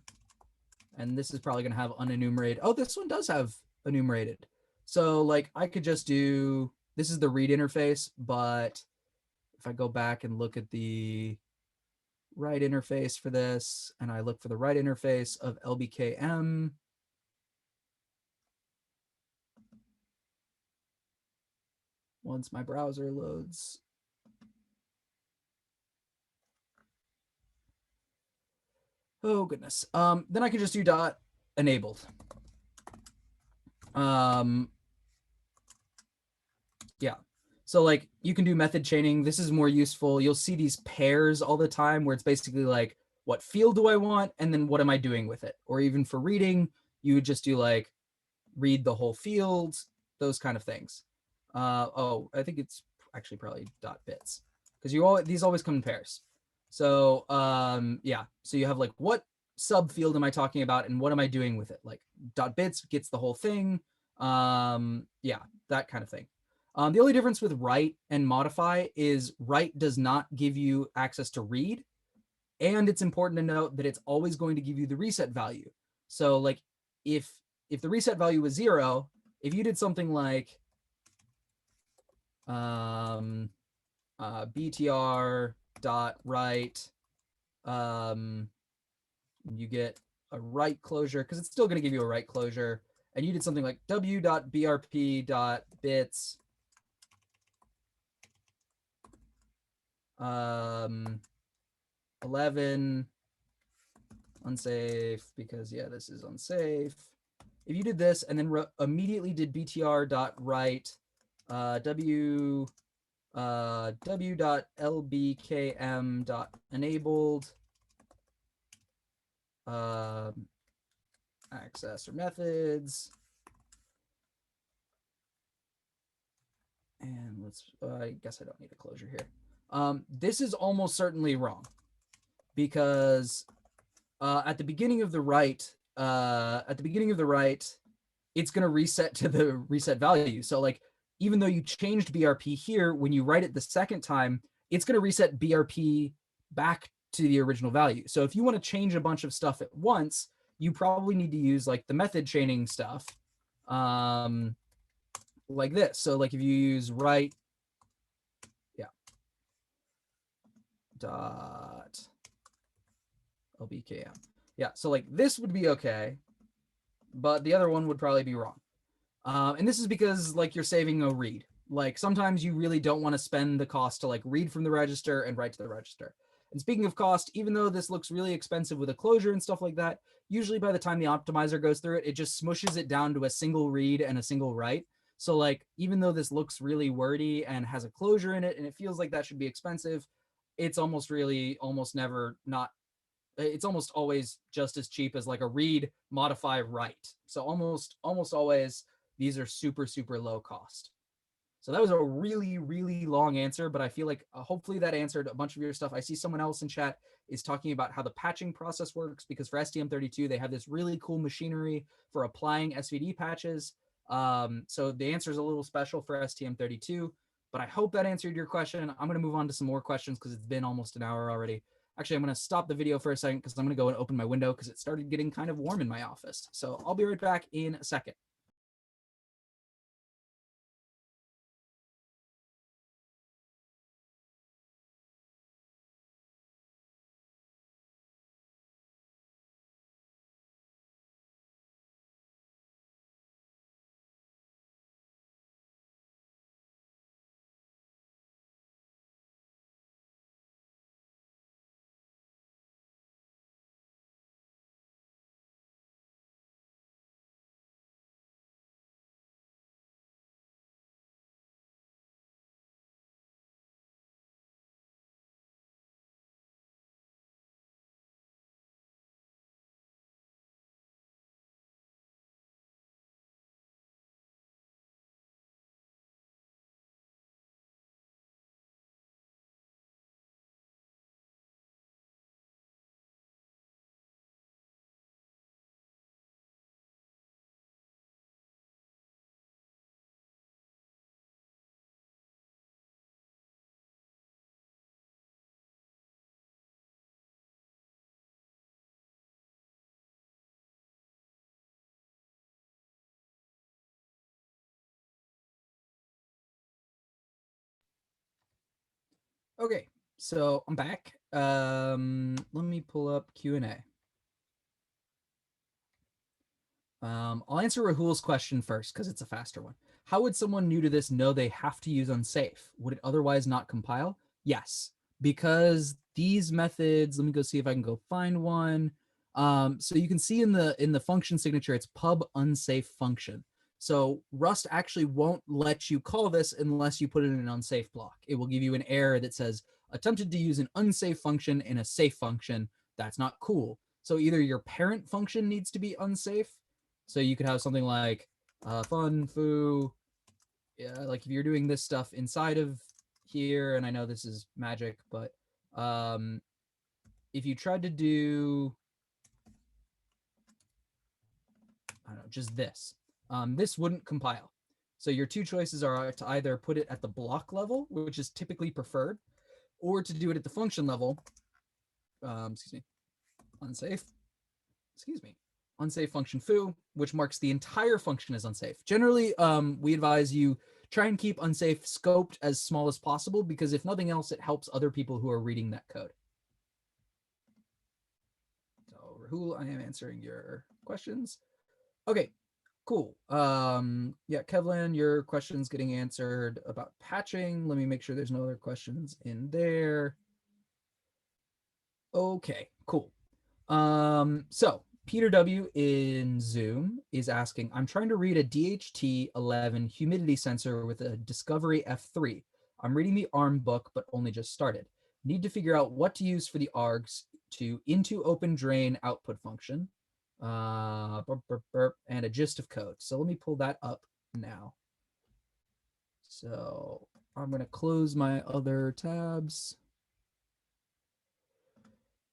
and this is probably going to have unenumerated. Oh, this one does have enumerated. So like I could just do, this is the read interface, but if I go back and look at the write interface for this, and I look for the write interface of lbkm, once my browser loads, oh goodness, then I can just do dot enabled. Yeah, so like you can do method chaining. This is more useful. You'll see these pairs all the time where it's basically like, what field do I want, and then what am I doing with it? Or even for reading, you would just do like read the whole field, those kind of things. Oh, I think it's actually probably dot bits, because these always come in pairs. So yeah, so you have like, what subfield am I talking about and what am I doing with it? Like dot bits gets the whole thing. Yeah, that kind of thing. The only difference with write and modify is write does not give you access to read. And it's important to note that it's always going to give you the reset value. So like if the reset value was 0, if you did something like btr dot write, you get a write closure, because it's still going to give you a write closure, and you did something like w.brp.bits 11 unsafe, because yeah, this is unsafe. If you did this and then immediately did btr.write w.lbkm.enabled access or methods, and let's, I guess I don't need a closure here. This is almost certainly wrong, because at the beginning of the write, it's going to reset to the reset value. So like, even though you changed BRP here, when you write it the second time, it's going to reset BRP back to the original value. So if you want to change a bunch of stuff at once, you probably need to use like the method chaining stuff, like this. So like if you use write, yeah, dot lbkm, yeah, so like this would be okay, but the other one would probably be wrong. And this is because like you're saving a read. Like sometimes you really don't want to spend the cost to like read from the register and write to the register. And speaking of cost, even though this looks really expensive with a closure and stuff like that, usually by the time the optimizer goes through it, it just smushes it down to a single read and a single write. So like, even though this looks really wordy and has a closure in it and it feels like that should be expensive, it's almost really almost never not, it's almost always just as cheap as like a read, modify, write. So almost always these are super, super low cost. So that was a really, really long answer, but I feel like hopefully that answered a bunch of your stuff. I see someone else in chat is talking about how the patching process works, because for STM32, they have this really cool machinery for applying SVD patches. So the answer is a little special for STM32, but I hope that answered your question. I'm going to move on to some more questions because it's been almost an hour already. Actually, I'm going to stop the video for a second because I'm going to go and open my window because it started getting kind of warm in my office. So I'll be right back in a second. Okay, so I'm back. Let me pull up Q&A. I'll answer Rahul's question first because it's a faster one. How would someone new to this know they have to use unsafe? Would it otherwise not compile? Yes, because these methods, let me go see if I can go find one. So you can see in the function signature, it's pub unsafe function. So Rust actually won't let you call this unless you put it in an unsafe block. It will give you an error that says attempted to use an unsafe function in a safe function. That's not cool. So either your parent function needs to be unsafe. So you could have something like fun foo. Yeah, like if you're doing this stuff inside of here, and I know this is magic, but if you tried to do, I don't know, just this, this wouldn't compile. So your two choices are to either put it at the block level, which is typically preferred, or to do it at the function level. Excuse me, unsafe. Excuse me. Unsafe function foo, which marks the entire function as unsafe. Generally, we advise you try and keep unsafe scoped as small as possible because if nothing else, it helps other people who are reading that code. So Rahul, I am answering your questions. Okay, cool. Yeah, Kevlin, your question's getting answered about patching. Let me make sure there's no other questions in there. Okay, cool. So Peter W in Zoom is asking, I'm trying to read a DHT11 humidity sensor with a Discovery F3. I'm reading the ARM book, but only just started. Need to figure out what to use for the args to into open drain output function, burp, burp, burp, and a gist of code. So let me pull that up now. So I'm going to close my other tabs.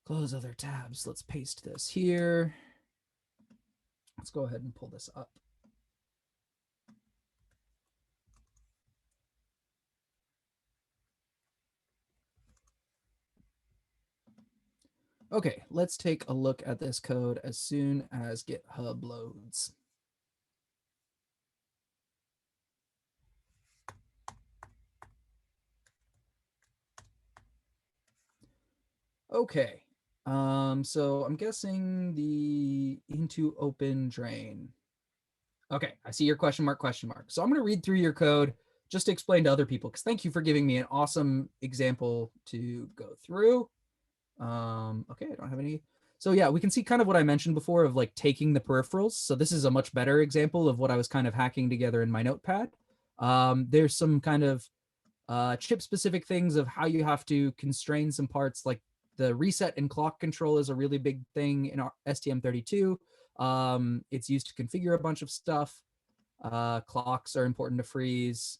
Close other tabs. Let's paste this here. Let's go ahead and pull this up. Okay, let's take a look at this code as soon as GitHub loads. Okay, so I'm guessing the into open drain. Okay, I see your question mark, question mark. So I'm going to read through your code just to explain to other people, because thank you for giving me an awesome example to go through. Okay, I don't have any. So yeah, we can see kind of what I mentioned before of like taking the peripherals. So this is a much better example of what I was kind of hacking together in my notepad. There's some kind of chip specific things of how you have to constrain some parts, like the reset and clock control is a really big thing in our STM32. It's used to configure a bunch of stuff. Clocks are important to freeze.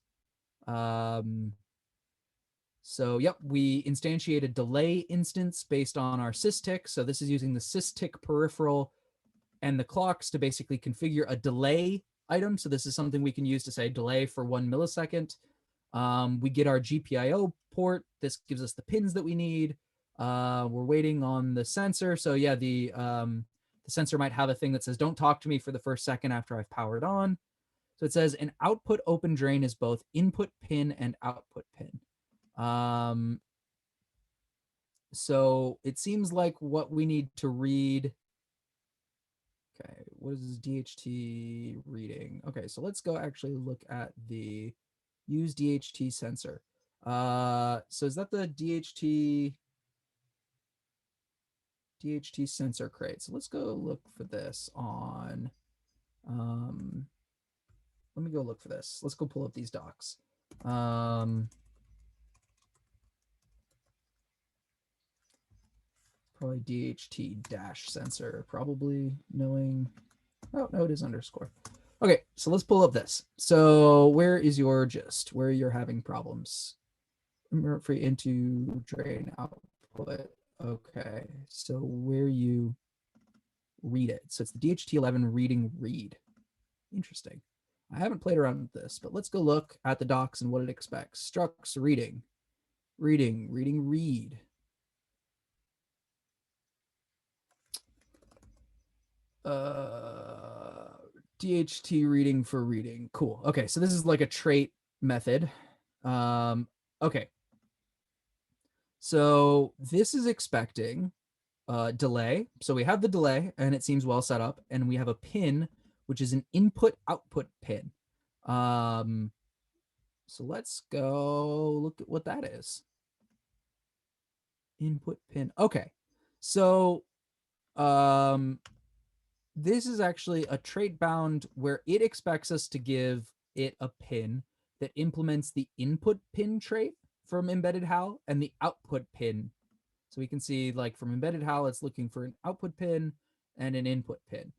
So yep, we instantiate a delay instance based on our systick. So this is using the systick peripheral and the clocks to basically configure a delay item. So this is something we can use to say delay for 1 millisecond. We get our GPIO port. This gives us the pins that we need. We're waiting on the sensor. So yeah, the sensor might have a thing that says, don't talk to me for the first second after I've powered on. So it says an output open drain is both input pin and output pin. So it seems like what we need to read. Okay, what is DHT reading? Okay, so let's go actually look at the use DHT sensor. So is that the DHT sensor crate? So let's go look for this on, let me go look for this. Let's go pull up these docs. Probably DHT dash sensor, probably knowing, oh no, it is underscore. Okay, so let's pull up this. So where is your gist? Where you're having problems? Free into drain output. Okay, so where you read it. So it's the DHT11 reading read. Interesting. I haven't played around with this, but let's go look at the docs and what it expects. Structs reading, reading, reading, read. DHT reading for reading. Cool. Okay, so this is like a trait method. Okay. So this is expecting delay. So we have the delay and it seems well set up, and we have a pin, which is an input output pin. So let's go look at what that is. Input pin. Okay. So this is actually a trait bound where it expects us to give it a pin that implements the input pin trait from embedded HAL and the output pin. So we can see, like, from embedded HAL, it's looking for an output pin and an input pin.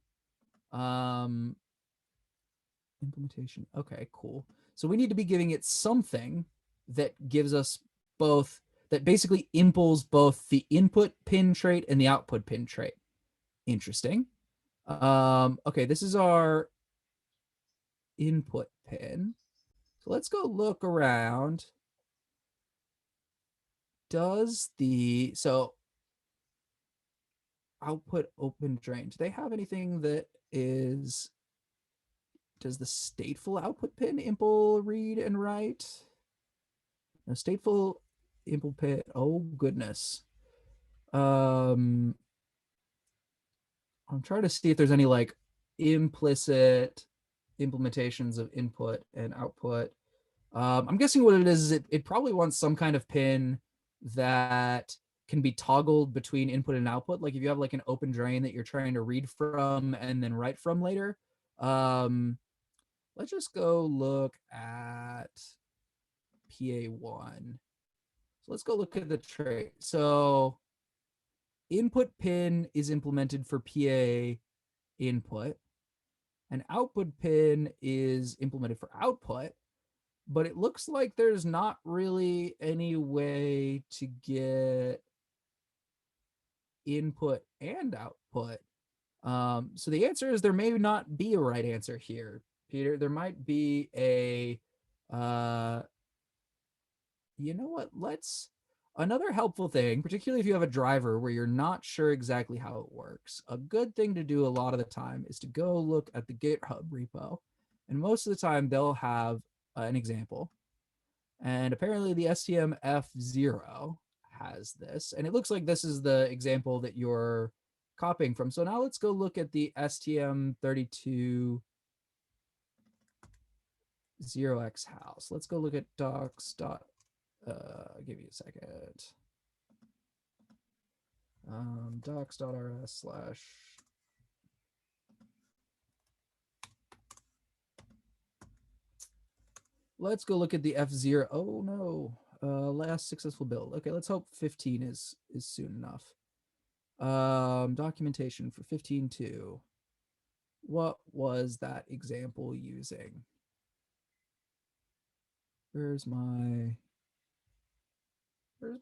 Implementation. Okay, cool. So we need to be giving it something that gives us both, that basically imples both the input pin trait and the output pin trait. Interesting. Okay, this is our input pin. So let's go look around. Does the, so output open drain, do they have anything that is, does the stateful output pin impl read and write? No, stateful impl pin, oh goodness. I'm trying to see if there's any like implicit implementations of input and output. I'm guessing what it is it probably wants some kind of pin that can be toggled between input and output. Like if you have like an open drain that you're trying to read from and then write from later. Let's just go look at PA1. So let's go look at the trait. So input pin is implemented for PA input, and output pin is implemented for output, but it looks like there's not really any way to get input and output. So the answer is there may not be a right answer here, Peter. There might be a, you know what, let's, another helpful thing, particularly if you have a driver where you're not sure exactly how it works, a good thing to do a lot of the time is to go look at the GitHub repo. And most of the time they'll have an example. And apparently the STM32 has this. And it looks like this is the example that you're copying from. So now let's go look at the STM32 0x house. Let's go look at docs. I'll give you a second. Docs.rs/ let's go look at the F0. Oh no, last successful build. Okay, let's hope 15 is soon enough. Documentation for 15.2. What was that example using? Where's my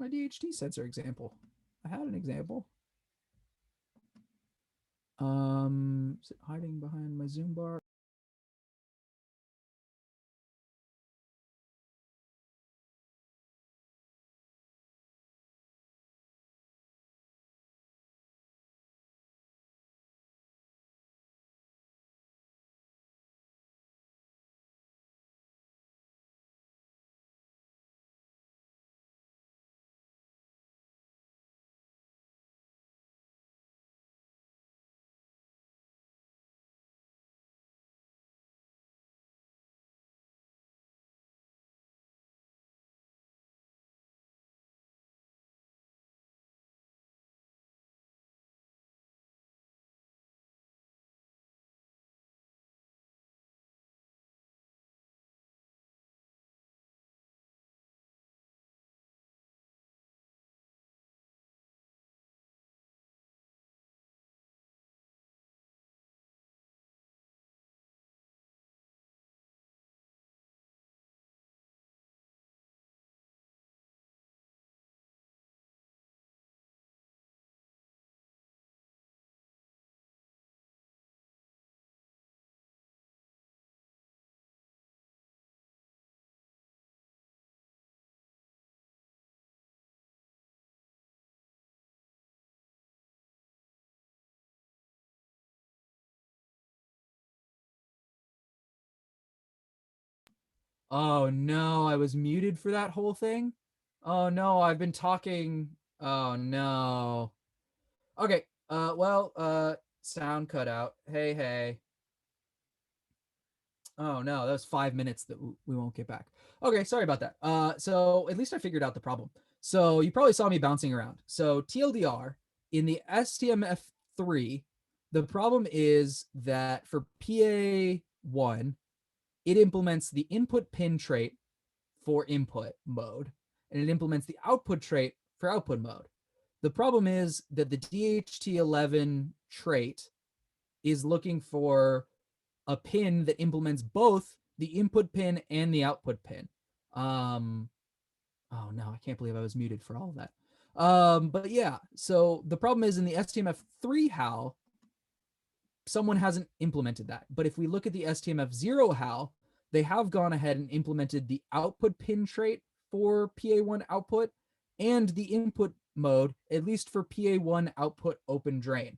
DHT sensor example? I had an example. Is it hiding behind my zoom bar? Oh no, I was muted for that whole thing. Oh no, I've been talking. Oh no. Okay. Sound cut out. Hey, hey. Oh no, that was 5 minutes that we won't get back. Okay, sorry about that. So at least I figured out the problem. So you probably saw me bouncing around. So TLDR in the STMF3, the problem is that for PA1, it implements the input pin trait for input mode, and it implements the output trait for output mode. The problem is that the DHT11 trait is looking for a pin that implements both the input pin and the output pin. Oh no, I can't believe I was muted for all of that. But yeah, so the problem is in the STMF3 HAL, someone hasn't implemented that. But if we look at the STMF0 HAL, they have gone ahead and implemented the output pin trait for PA1 output and the input mode, at least for PA1 output open drain.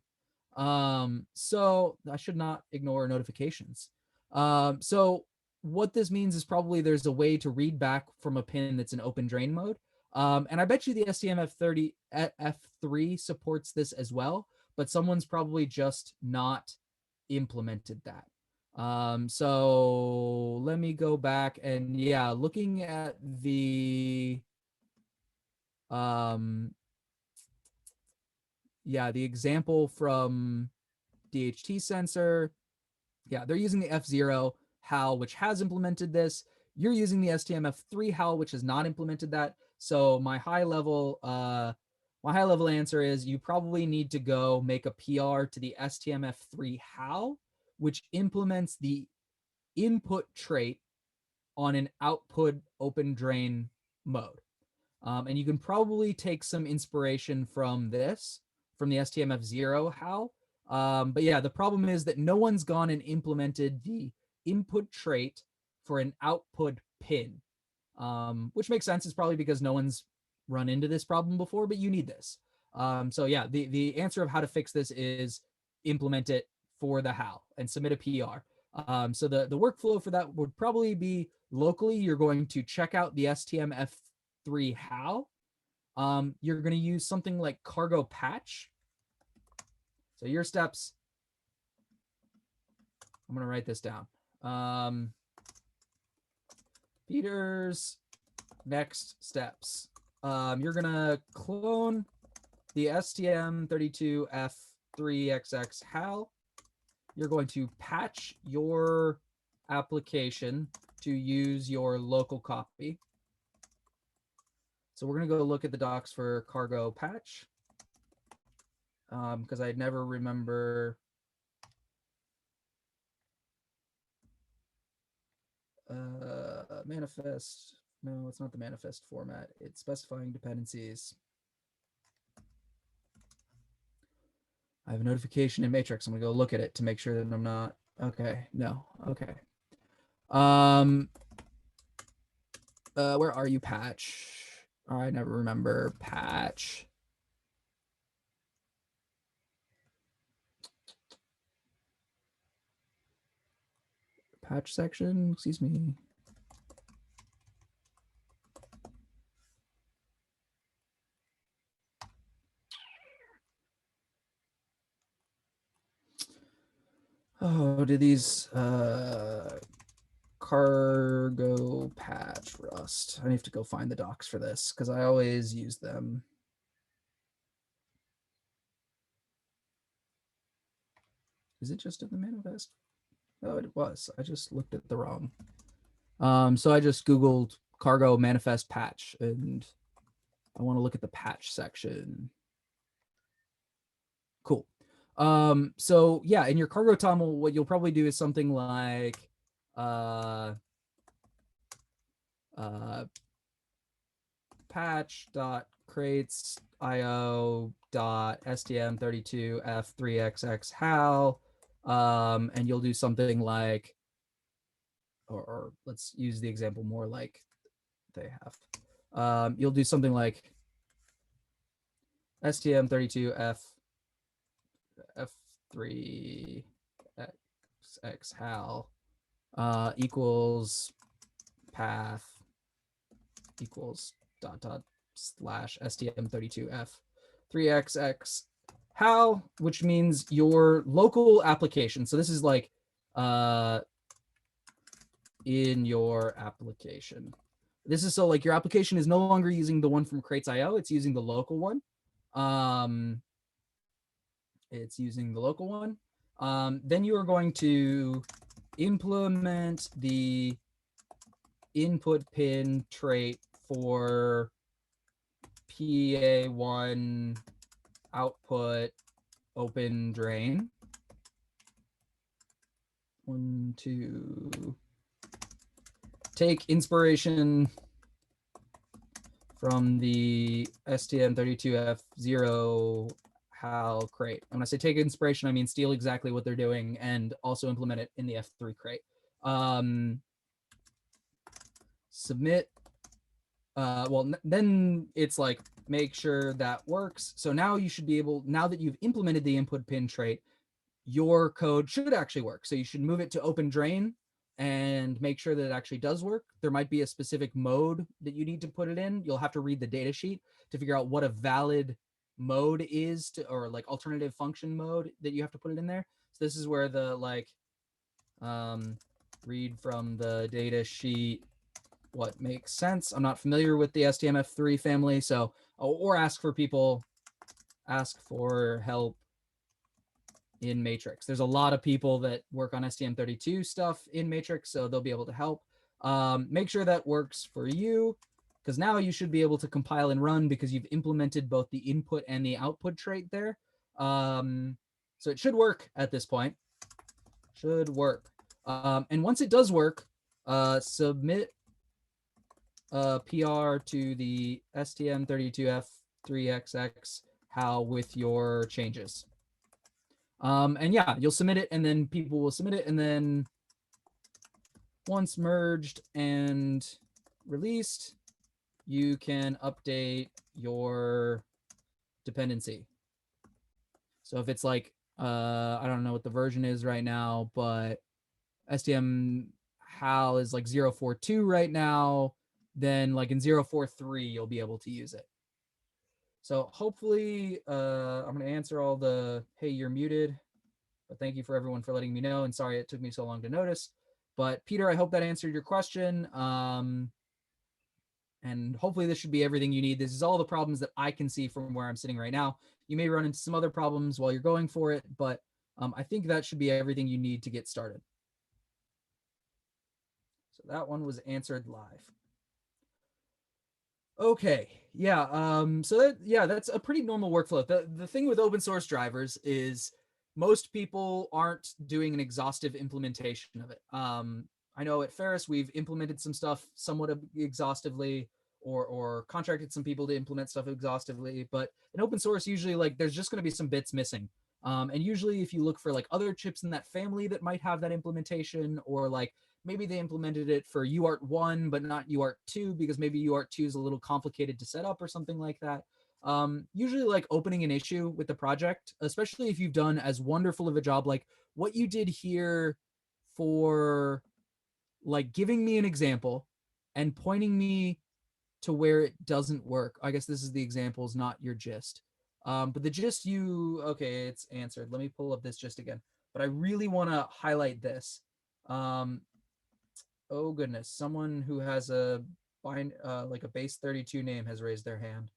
So I should not ignore notifications. So what this means is probably there's a way to read back from a pin that's in open drain mode. And I bet you the STM F3 supports this as well, but someone's probably just not implemented that. So let me go back and yeah, looking at the the example from DHT sensor. Yeah, they're using the F0 HAL, which has implemented this. You're using the STMF3 HAL, which has not implemented that. So my high level answer is you probably need to go make a PR to the STMF3 HAL, which implements the input trait on an output open drain mode. And you can probably take some inspiration from this, from the STMF0 HAL. But yeah, the problem is that no one's gone and implemented the input trait for an output pin, which makes sense. It's probably because no one's run into this problem before, but you need this. So yeah, the answer of how to fix this is implement it for the HAL and submit a PR. So the workflow for that would probably be locally, you're going to check out the STMF3 HAL. You're going to use something like cargo patch. So your steps, I'm going to write this down. Peter's next steps. You're going to clone the STM32 F3XX HAL. You're going to patch your application to use your local copy. So we're going to go look at the docs for cargo patch because I never remember manifest. No, it's not the manifest format. It's specifying dependencies. I have a notification in Matrix. I'm going to go look at it to make sure that I'm not. Okay, no. Okay. Where are you, patch? Oh, I never remember patch. Patch section, excuse me. Oh, did these cargo patch Rust? I have to go find the docs for this because I always use them. Is it just in the manifest? Oh, it was. I just looked at the wrong. So I just Googled cargo manifest patch and I want to look at the patch section. Cool. So yeah, in your cargo toml, what you'll probably do is something like patch.crates.io.stm32f3xx HAL, and you'll do something like, or let's use the example more like they have. You'll do something like STM32 F3xx HAL equals path equals / STM32 F3XX HAL, which means your local application. So this is like in your application. This is so like your application is no longer using the one from crates.io, it's using the local one. Then you are going to implement the input pin trait for PA1 output open drain. 1, 2. Take inspiration from the STM32F0 HAL crate. And when I say take inspiration, I mean steal exactly what they're doing and also implement it in the F3 crate. Submit. Then it's like, make sure that works. So now you should be able, now that you've implemented the input pin trait, your code should actually work. So you should move it to open drain and make sure that it actually does work. There might be a specific mode that you need to put it in. You'll have to read the data sheet to figure out what a valid mode is to, or like alternative function mode that you have to put it in there. So this is where the like, read from the data sheet what makes sense. I'm not familiar with the STMF3 family, so, or ask for help in Matrix. There's a lot of people that work on STM32 stuff in Matrix, so they'll be able to help. Make sure that works for you, because now you should be able to compile and run because you've implemented both the input and the output trait there. So it should work at this point. Should work. And once it does work, submit a PR to the STM32F3XX HAL with your changes. And yeah, you'll submit it and then people will submit it. And then once merged and released, you can update your dependency. So if it's like, I don't know what the version is right now, but STM HAL is like 0.42 right now, then like in 0.43, you'll be able to use it. So hopefully, I'm going to answer all the, hey, you're muted, but thank you for everyone for letting me know. And sorry it took me so long to notice. But Peter, I hope that answered your question. And hopefully this should be everything you need. This is all the problems that I can see from where I'm sitting right now. You may run into some other problems while you're going for it, but I think that should be everything you need to get started. So that one was answered live. Okay, yeah, that's a pretty normal workflow. The thing with open source drivers is most people aren't doing an exhaustive implementation of it. I know at Ferrous, we've implemented some stuff somewhat exhaustively, or contracted some people to implement stuff exhaustively, but in open source, usually like there's just gonna be some bits missing. And usually if you look for like other chips in that family that might have that implementation, or like maybe they implemented it for UART1, but not UART2 because maybe UART2 is a little complicated to set up or something like that. Usually like opening an issue with the project, especially if you've done as wonderful of a job like what you did here for like giving me an example and pointing me to where it doesn't work. I guess this is the examples, not your gist. But the gist okay, it's answered. Let me pull up this gist again. But I really want to highlight this. Oh goodness, someone who has a like a base 32 name has raised their hand.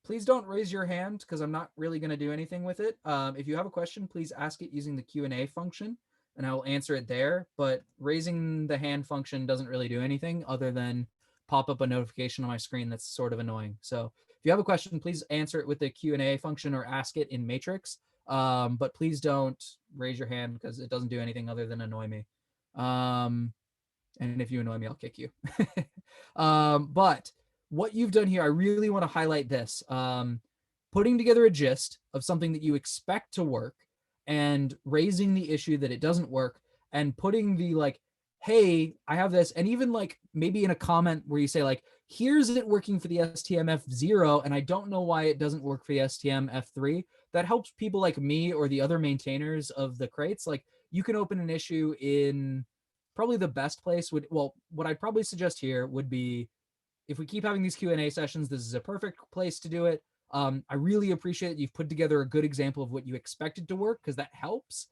Please don't raise your hand because I'm not really going to do anything with it. If you have a question, please ask it using the Q&A function and I will answer it there. But raising the hand function doesn't really do anything other than pop up a notification on my screen that's sort of annoying. So if you have a question, please answer it with the Q&A function or ask it in Matrix. But please don't raise your hand because it doesn't do anything other than annoy me. And if you annoy me, I'll kick you. But what you've done here, I really want to highlight this. Putting together a gist of something that you expect to work and raising the issue that it doesn't work and putting the like, hey, I have this, and even like maybe in a comment where you say like, here's it working for the STMF0 and I don't know why it doesn't work for the STMF3. That helps people like me or the other maintainers of the crates. Like you can open an issue in probably the best place would, well, what I'd probably suggest here would be, if we keep having these Q&A sessions, this is a perfect place to do it. I really appreciate that you've put together a good example of what you expected to work, because that helps.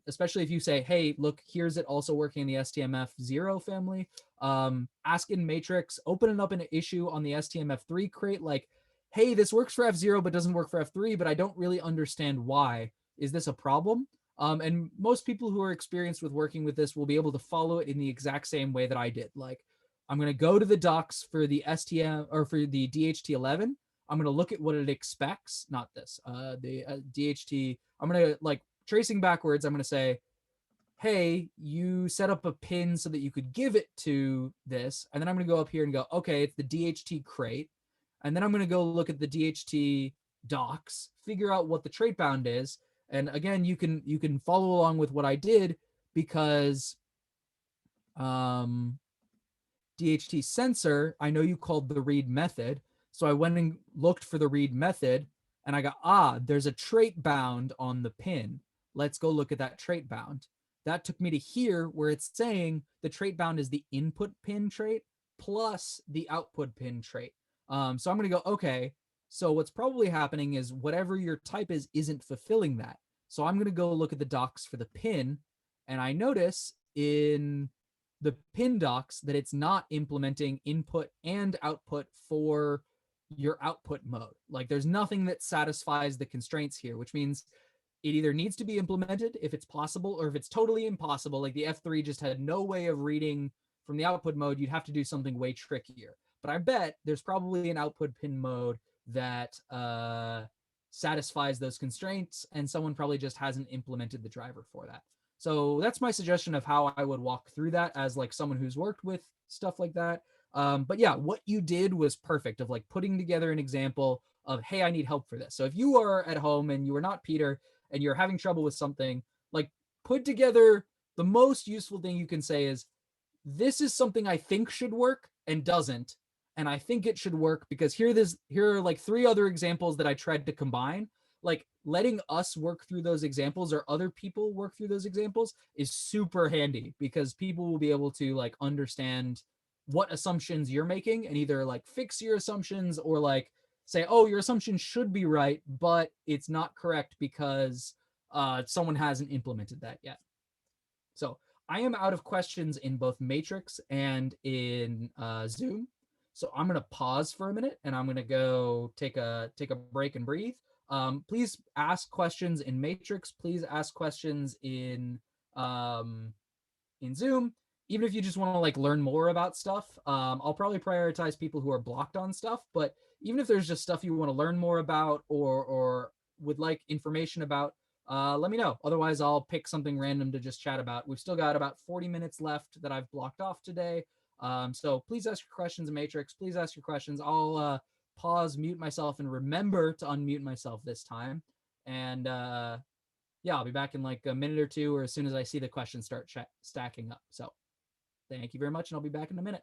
Especially if you say, hey, look, here's it also working in the STMF0 family. Ask in matrix, open it up in an issue on the STMF3 crate, like, hey, this works for F0 but doesn't work for F3, but I don't really understand why. Is this a problem? And most people who are experienced with working with this will be able to follow it in the exact same way that I did. Like, I'm going to go to the docs for the STM or for the DHT11. I'm going to look at what it expects, not this, the DHT. I'm going to, like, tracing backwards, I'm going to say, hey, you set up a pin so that you could give it to this. And then I'm going to go up here and go, okay, it's the DHT crate. And then I'm going to go look at the DHT docs, figure out what the trait bound is. And again, you can follow along with what I did, because DHT sensor, I know you called the read method. So I went and looked for the read method, and I got, there's a trait bound on the pin. Let's go look at that trait bound. That took me to here, where it's saying the trait bound is the input pin trait plus the output pin trait. So I'm going to go, okay, so what's probably happening is whatever your type is isn't fulfilling that. So I'm going to go look at the docs for the pin, and I notice in the pin docs that it's not implementing input and output for your output mode. Like, there's nothing that satisfies the constraints here, which means it either needs to be implemented if it's possible, or if it's totally impossible, like the F3 just had no way of reading from the output mode, you'd have to do something way trickier. But I bet there's probably an output pin mode that satisfies those constraints, and someone probably just hasn't implemented the driver for that. So that's my suggestion of how I would walk through that as, like, someone who's worked with stuff like that. But yeah, what you did was perfect, of like putting together an example of, hey, I need help for this. So if you are at home and you are not Peter and you're having trouble with something, like, put together, the most useful thing you can say is, this is something I think should work and doesn't. And I think it should work because here are like 3 other examples that I tried to combine. Like, letting us work through those examples, or other people work through those examples, is super handy, because people will be able to, like, understand what assumptions you're making and either, like, fix your assumptions, or, like, say, oh, your assumption should be right, but it's not correct because someone hasn't implemented that yet. So I am out of questions in both Matrix and in Zoom. So I'm going to pause for a minute, and I'm going to go take a break and breathe. Please ask questions in Matrix. Please ask questions in Zoom. Even if you just want to, like, learn more about stuff, I'll probably prioritize people who are blocked on stuff. But even if there's just stuff you want to learn more about, or would like information about, let me know. Otherwise, I'll pick something random to just chat about. We've still got about 40 minutes left that I've blocked off today. So please ask your questions in Matrix. Please ask your questions. I'll pause, mute myself, and remember to unmute myself this time. And yeah, I'll be back in like a minute or two, or as soon as I see the questions start stacking up. So thank you very much, and I'll be back in a minute.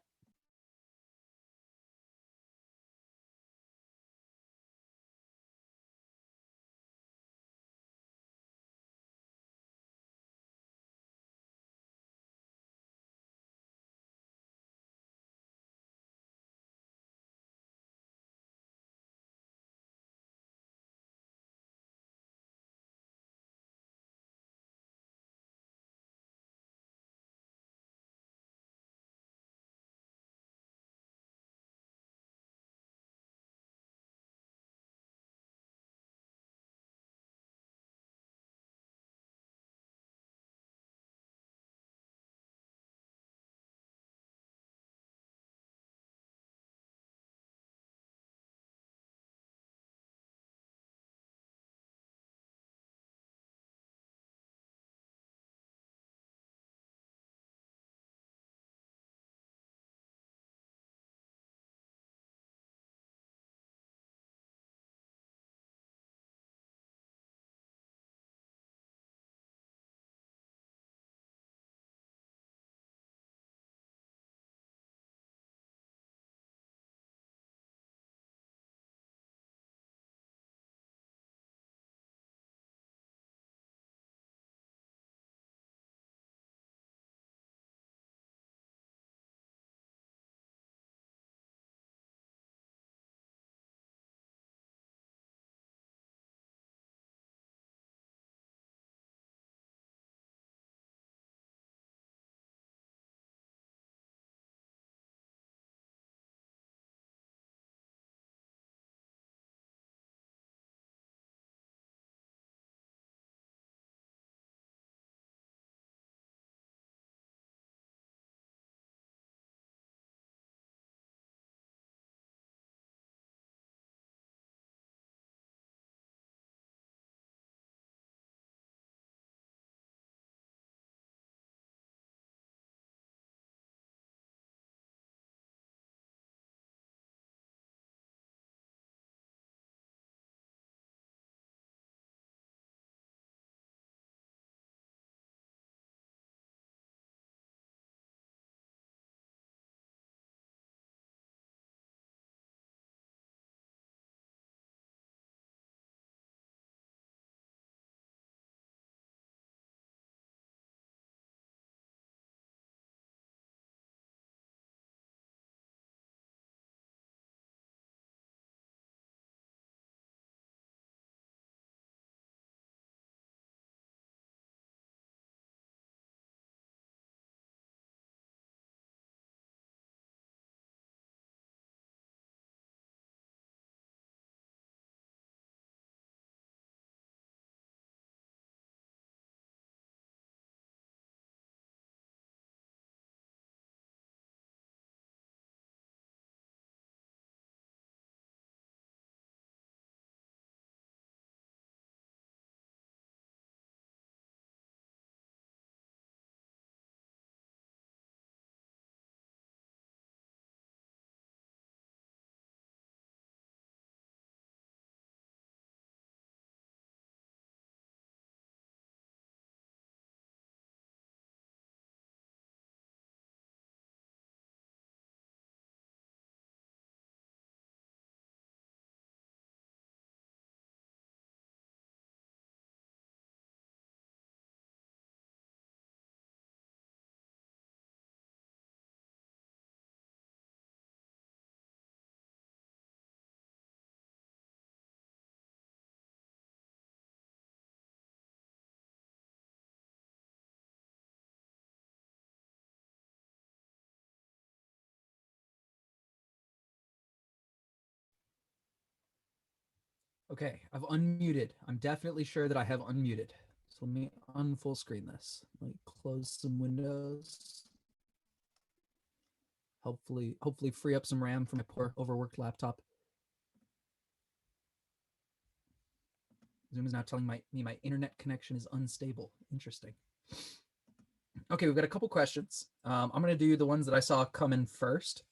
Okay, I've unmuted. I'm definitely sure that I have unmuted. So let me unfull screen this. Let me close some windows. Hopefully free up some RAM from my poor overworked laptop. Zoom is now telling me my internet connection is unstable. Interesting. Okay, we've got a couple questions. I'm going to do the ones that I saw come in first.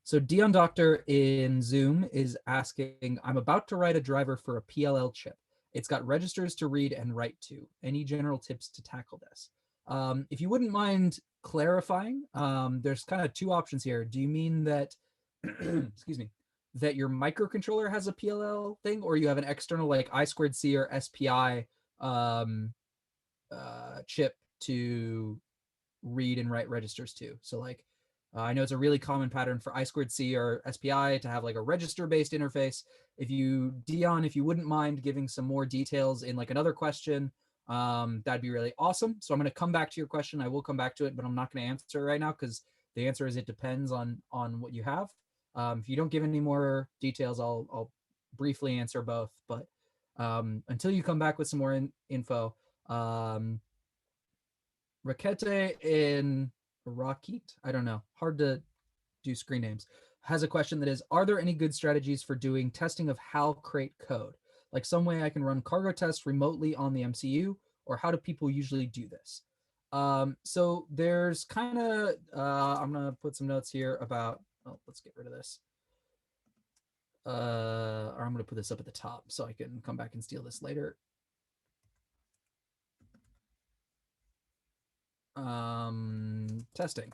So Dion Doctor in Zoom is asking, I'm about to write a driver for a PLL chip. It's got registers to read and write to. Any general tips to tackle this? If you wouldn't mind clarifying, there's kind of two options here. Do you mean that, excuse me, that your microcontroller has a PLL thing, or you have an external like I2C or SPI chip to read and write registers to? So like, I know it's a really common pattern for I2C or SPI to have like a register-based interface. Dion, if you wouldn't mind giving some more details in like another question, that'd be really awesome. So I'm going to come back to your question. I will come back to it, but I'm not going to answer it right now because the answer is it depends on what you have. If you don't give any more details, I'll briefly answer both. But until you come back with some more info, Rakete in Rakit, I don't know, hard to do screen names, has a question that is, are there any good strategies for doing testing of HAL crate code? Like some way I can run cargo tests remotely on the MCU, or how do people usually do this? So there's kind of, I'm going to put some notes here about, oh, let's get rid of this. Or I'm going to put this up at the top so I can come back and steal this later. Testing.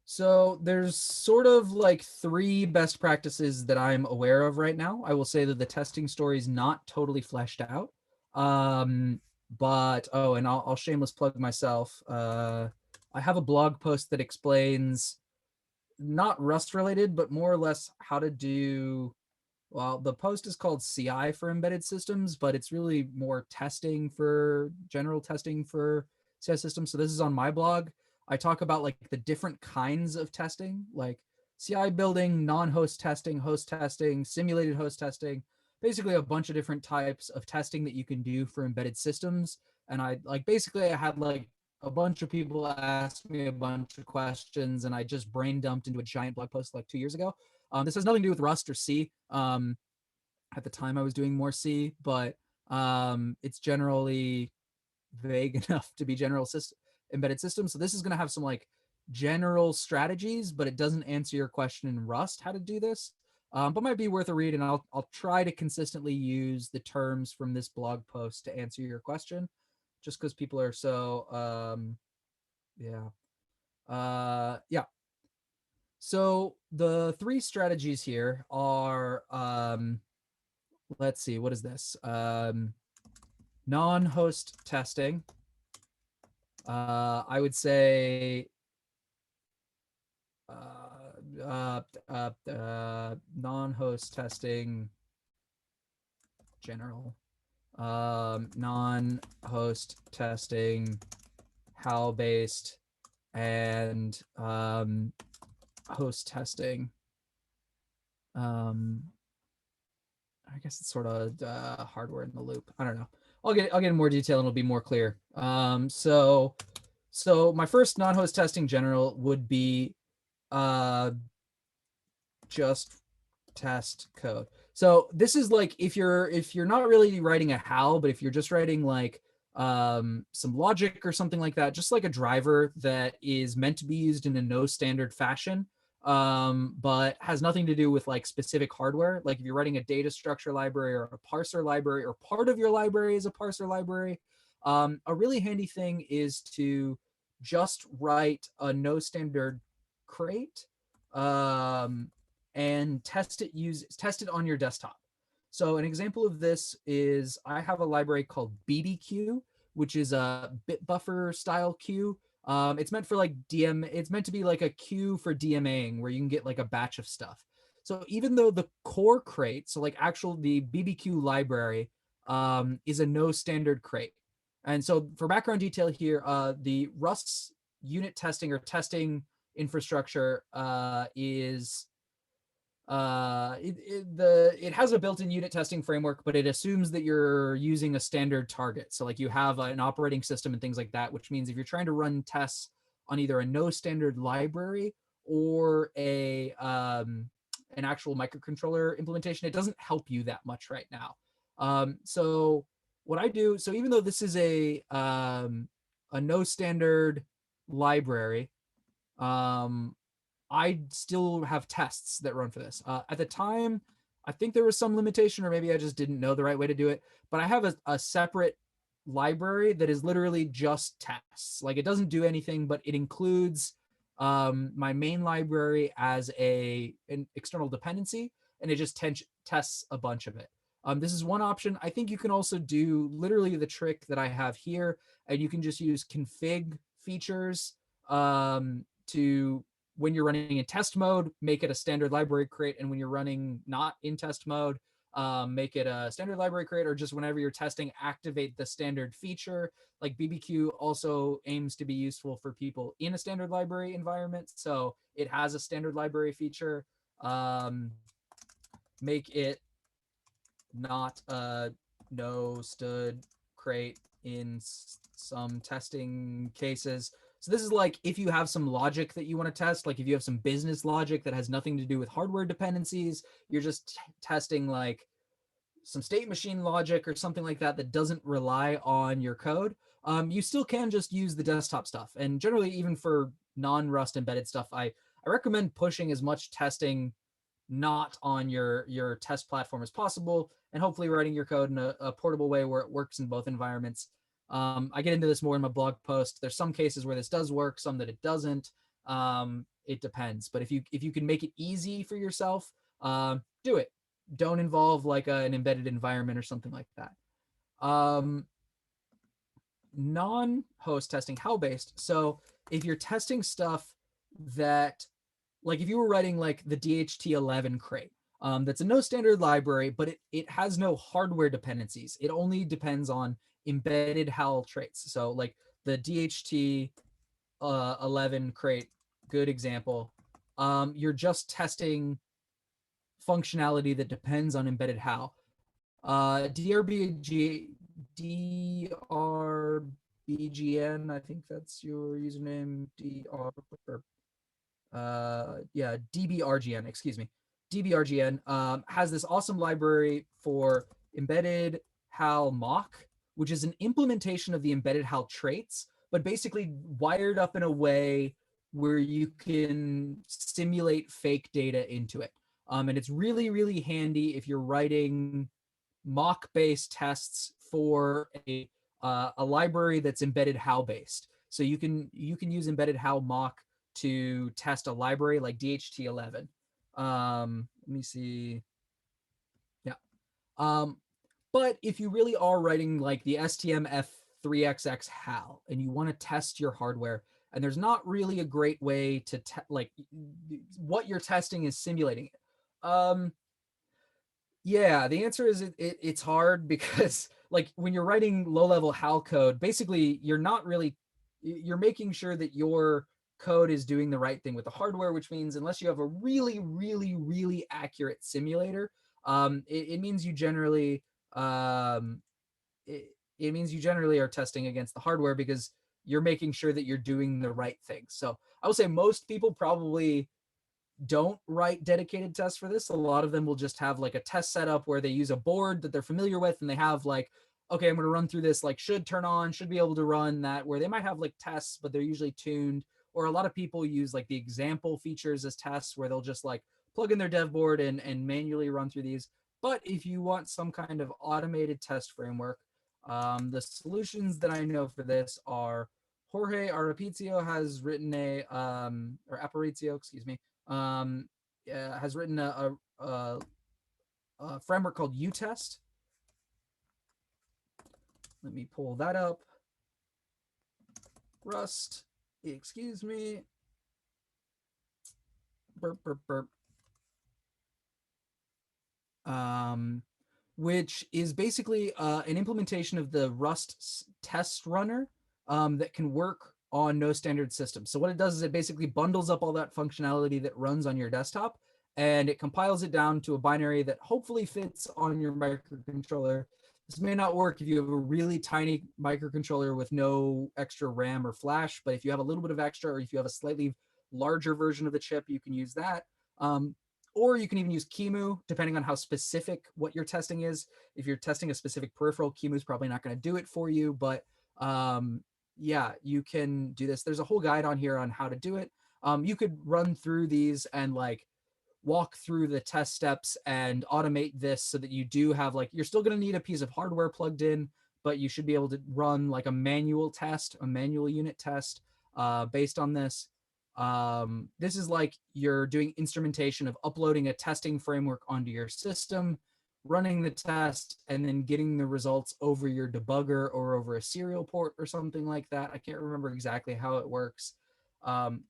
So there's sort of like 3 best practices that I'm aware of right now. I will say that the testing story is not totally fleshed out. But, oh, and I'll shameless plug myself. I have a blog post that explains not Rust related, but more or less how to do, well, the post is called CI for embedded systems, but it's really more general testing for CI systems. So this is on my blog. I talk about like the different kinds of testing, like CI building, non-host testing, host testing, simulated host testing, basically a bunch of different types of testing that you can do for embedded systems. And I had like a bunch of people ask me a bunch of questions, and I just brain dumped into a giant blog post like 2 years ago. This has nothing to do with Rust or C. At the time I was doing more C, but it's generally vague enough to be general embedded systems. So this is going to have some like general strategies, but it doesn't answer your question in Rust how to do this. But might be worth a read, and I'll try to consistently use the terms from this blog post to answer your question, just because people are so yeah. So the 3 strategies here are let's see, what is this? Non-host testing. I would say non-host testing general, non-host testing HAL based, and host testing. I guess it's sort of hardware in the loop. I don't know. I'll get in more detail and it'll be more clear. So my first non-host testing general would be just test code. So this is like if you're not really writing a HAL, but if you're just writing like some logic or something like that, just like a driver that is meant to be used in a no standard fashion, but has nothing to do with like specific hardware. Like if you're writing a data structure library or a parser library, or part of your library is a parser library, a really handy thing is to just write a no standard crate and test it on your desktop. So an example of this is I have a library called BDQ, which is a bit buffer style queue. It's meant for like it's meant to be like a queue for DMAing where you can get like a batch of stuff. So even though the core crate, so like the BBQ library, is a no standard crate. And so for background detail here, the Rust's unit testing or testing infrastructure is it has a built-in unit testing framework, but it assumes that you're using a standard target. So like you have an operating system and things like that, which means if you're trying to run tests on either a no standard library or an actual microcontroller implementation, it doesn't help you that much right now. So what I do, so even though this is a no standard library, I still have tests that run for this. At the time, I think there was some limitation, or maybe I just didn't know the right way to do it. But I have a separate library that is literally just tests. Like it doesn't do anything, but it includes my main library as an external dependency, and it just tests a bunch of it. This is one option. I think you can also do literally the trick that I have here, and you can just use config features to, when you're running in test mode, make it a standard library create, and when you're running not in test mode, make it a standard library create, or just whenever you're testing, activate the standard feature. Like BBQ also aims to be useful for people in a standard library environment, so it has a standard library feature. Make it not a no stud crate in some testing cases. So this is like if you have some logic that you want to test, like if you have some business logic that has nothing to do with hardware dependencies, you're just testing like some state machine logic or something like that that doesn't rely on your code. You still can just use the desktop stuff. And generally, even for non-Rust embedded stuff, I recommend pushing as much testing not on your test platform as possible, and hopefully writing your code in a portable way where it works in both environments. I get into this more in my blog post. There's some cases where this does work, some that it doesn't. It depends. But if you can make it easy for yourself, do it. Don't involve like an embedded environment or something like that. Non-host testing, HAL-based. So if you're testing stuff that, like if you were writing like the DHT11 crate, that's a no standard library, but it has no hardware dependencies. It only depends on embedded HAL traits. So like the DHT11 crate, good example. You're just testing functionality that depends on embedded HAL. DRBGN, I think that's your username. DBRGN, excuse me. DBRGN has this awesome library for embedded HAL mock, which is an implementation of the embedded HAL traits, but basically wired up in a way where you can simulate fake data into it. And it's really, really handy if you're writing mock-based tests for a library that's embedded HAL-based. So you can use embedded HAL mock to test a library like DHT11. Let me see. Yeah. But if you really are writing like the STM32 HAL and you want to test your hardware, and there's not really a great way to like what you're testing is simulating it. Yeah, the answer is it's hard because like when you're writing low-level HAL code, basically you're making sure that your code is doing the right thing with the hardware, which means unless you have a really, really, really accurate simulator, it means you generally it means you generally are testing against the hardware because you're making sure that you're doing the right thing. So I would say most people probably don't write dedicated tests for this. A lot of them will just have like a test setup where they use a board that they're familiar with, and they have like, okay, I'm going to run through this, like should turn on, should be able to run that, where they might have like tests, but they're usually tuned. Or a lot of people use like the example features as tests where they'll just like plug in their dev board and manually run through these. But if you want some kind of automated test framework, the solutions that I know for this are Jorge Aparicio has written has written a framework called UTest. Let me pull that up. Rust, excuse me. Burp, burp, burp. Which is basically an implementation of the Rust test runner that can work on no standard systems. So what it does is it basically bundles up all that functionality that runs on your desktop, and it compiles it down to a binary that hopefully fits on your microcontroller. This may not work if you have a really tiny microcontroller with no extra RAM or flash, but if you have a little bit of extra, or if you have a slightly larger version of the chip, you can use that. Or you can even use QEMU, depending on how specific what your testing is. If you're testing a specific peripheral, QEMU is probably not going to do it for you, but yeah, you can do this. There's a whole guide on here on how to do it. You could run through these and like walk through the test steps and automate this so that you do have like, you're still going to need a piece of hardware plugged in, but you should be able to run like a manual test, a manual unit test based on this. This is like you're doing instrumentation of uploading a testing framework onto your system, running the test, and then getting the results over your debugger or over a serial port or something like that. I can't remember exactly how it works.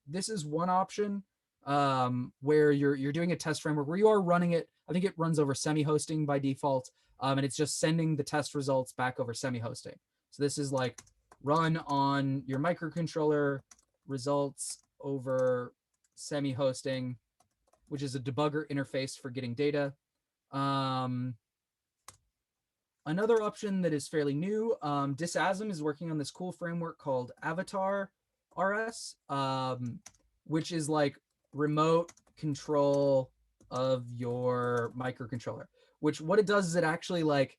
This is one option where you're doing a test framework where you are running it. I think it runs over semi-hosting by default, and it's just sending the test results back over semi-hosting. So this is like run on your microcontroller, results over semi-hosting, which is a debugger interface for getting data. Another option that is fairly new, Disasm is working on this cool framework called Avatar RS, which is like remote control of your microcontroller, which what it does is it actually like,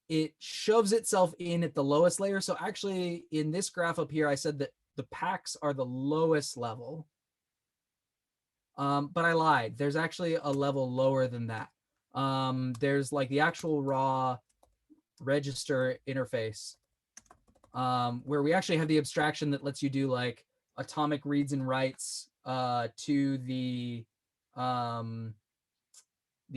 it shoves itself in at the lowest layer. So actually in this graph up here, I said that the PACs are the lowest level. But I lied. There's actually a level lower than that. There's like the actual raw register interface, where we actually have the abstraction that lets you do like atomic reads and writes to the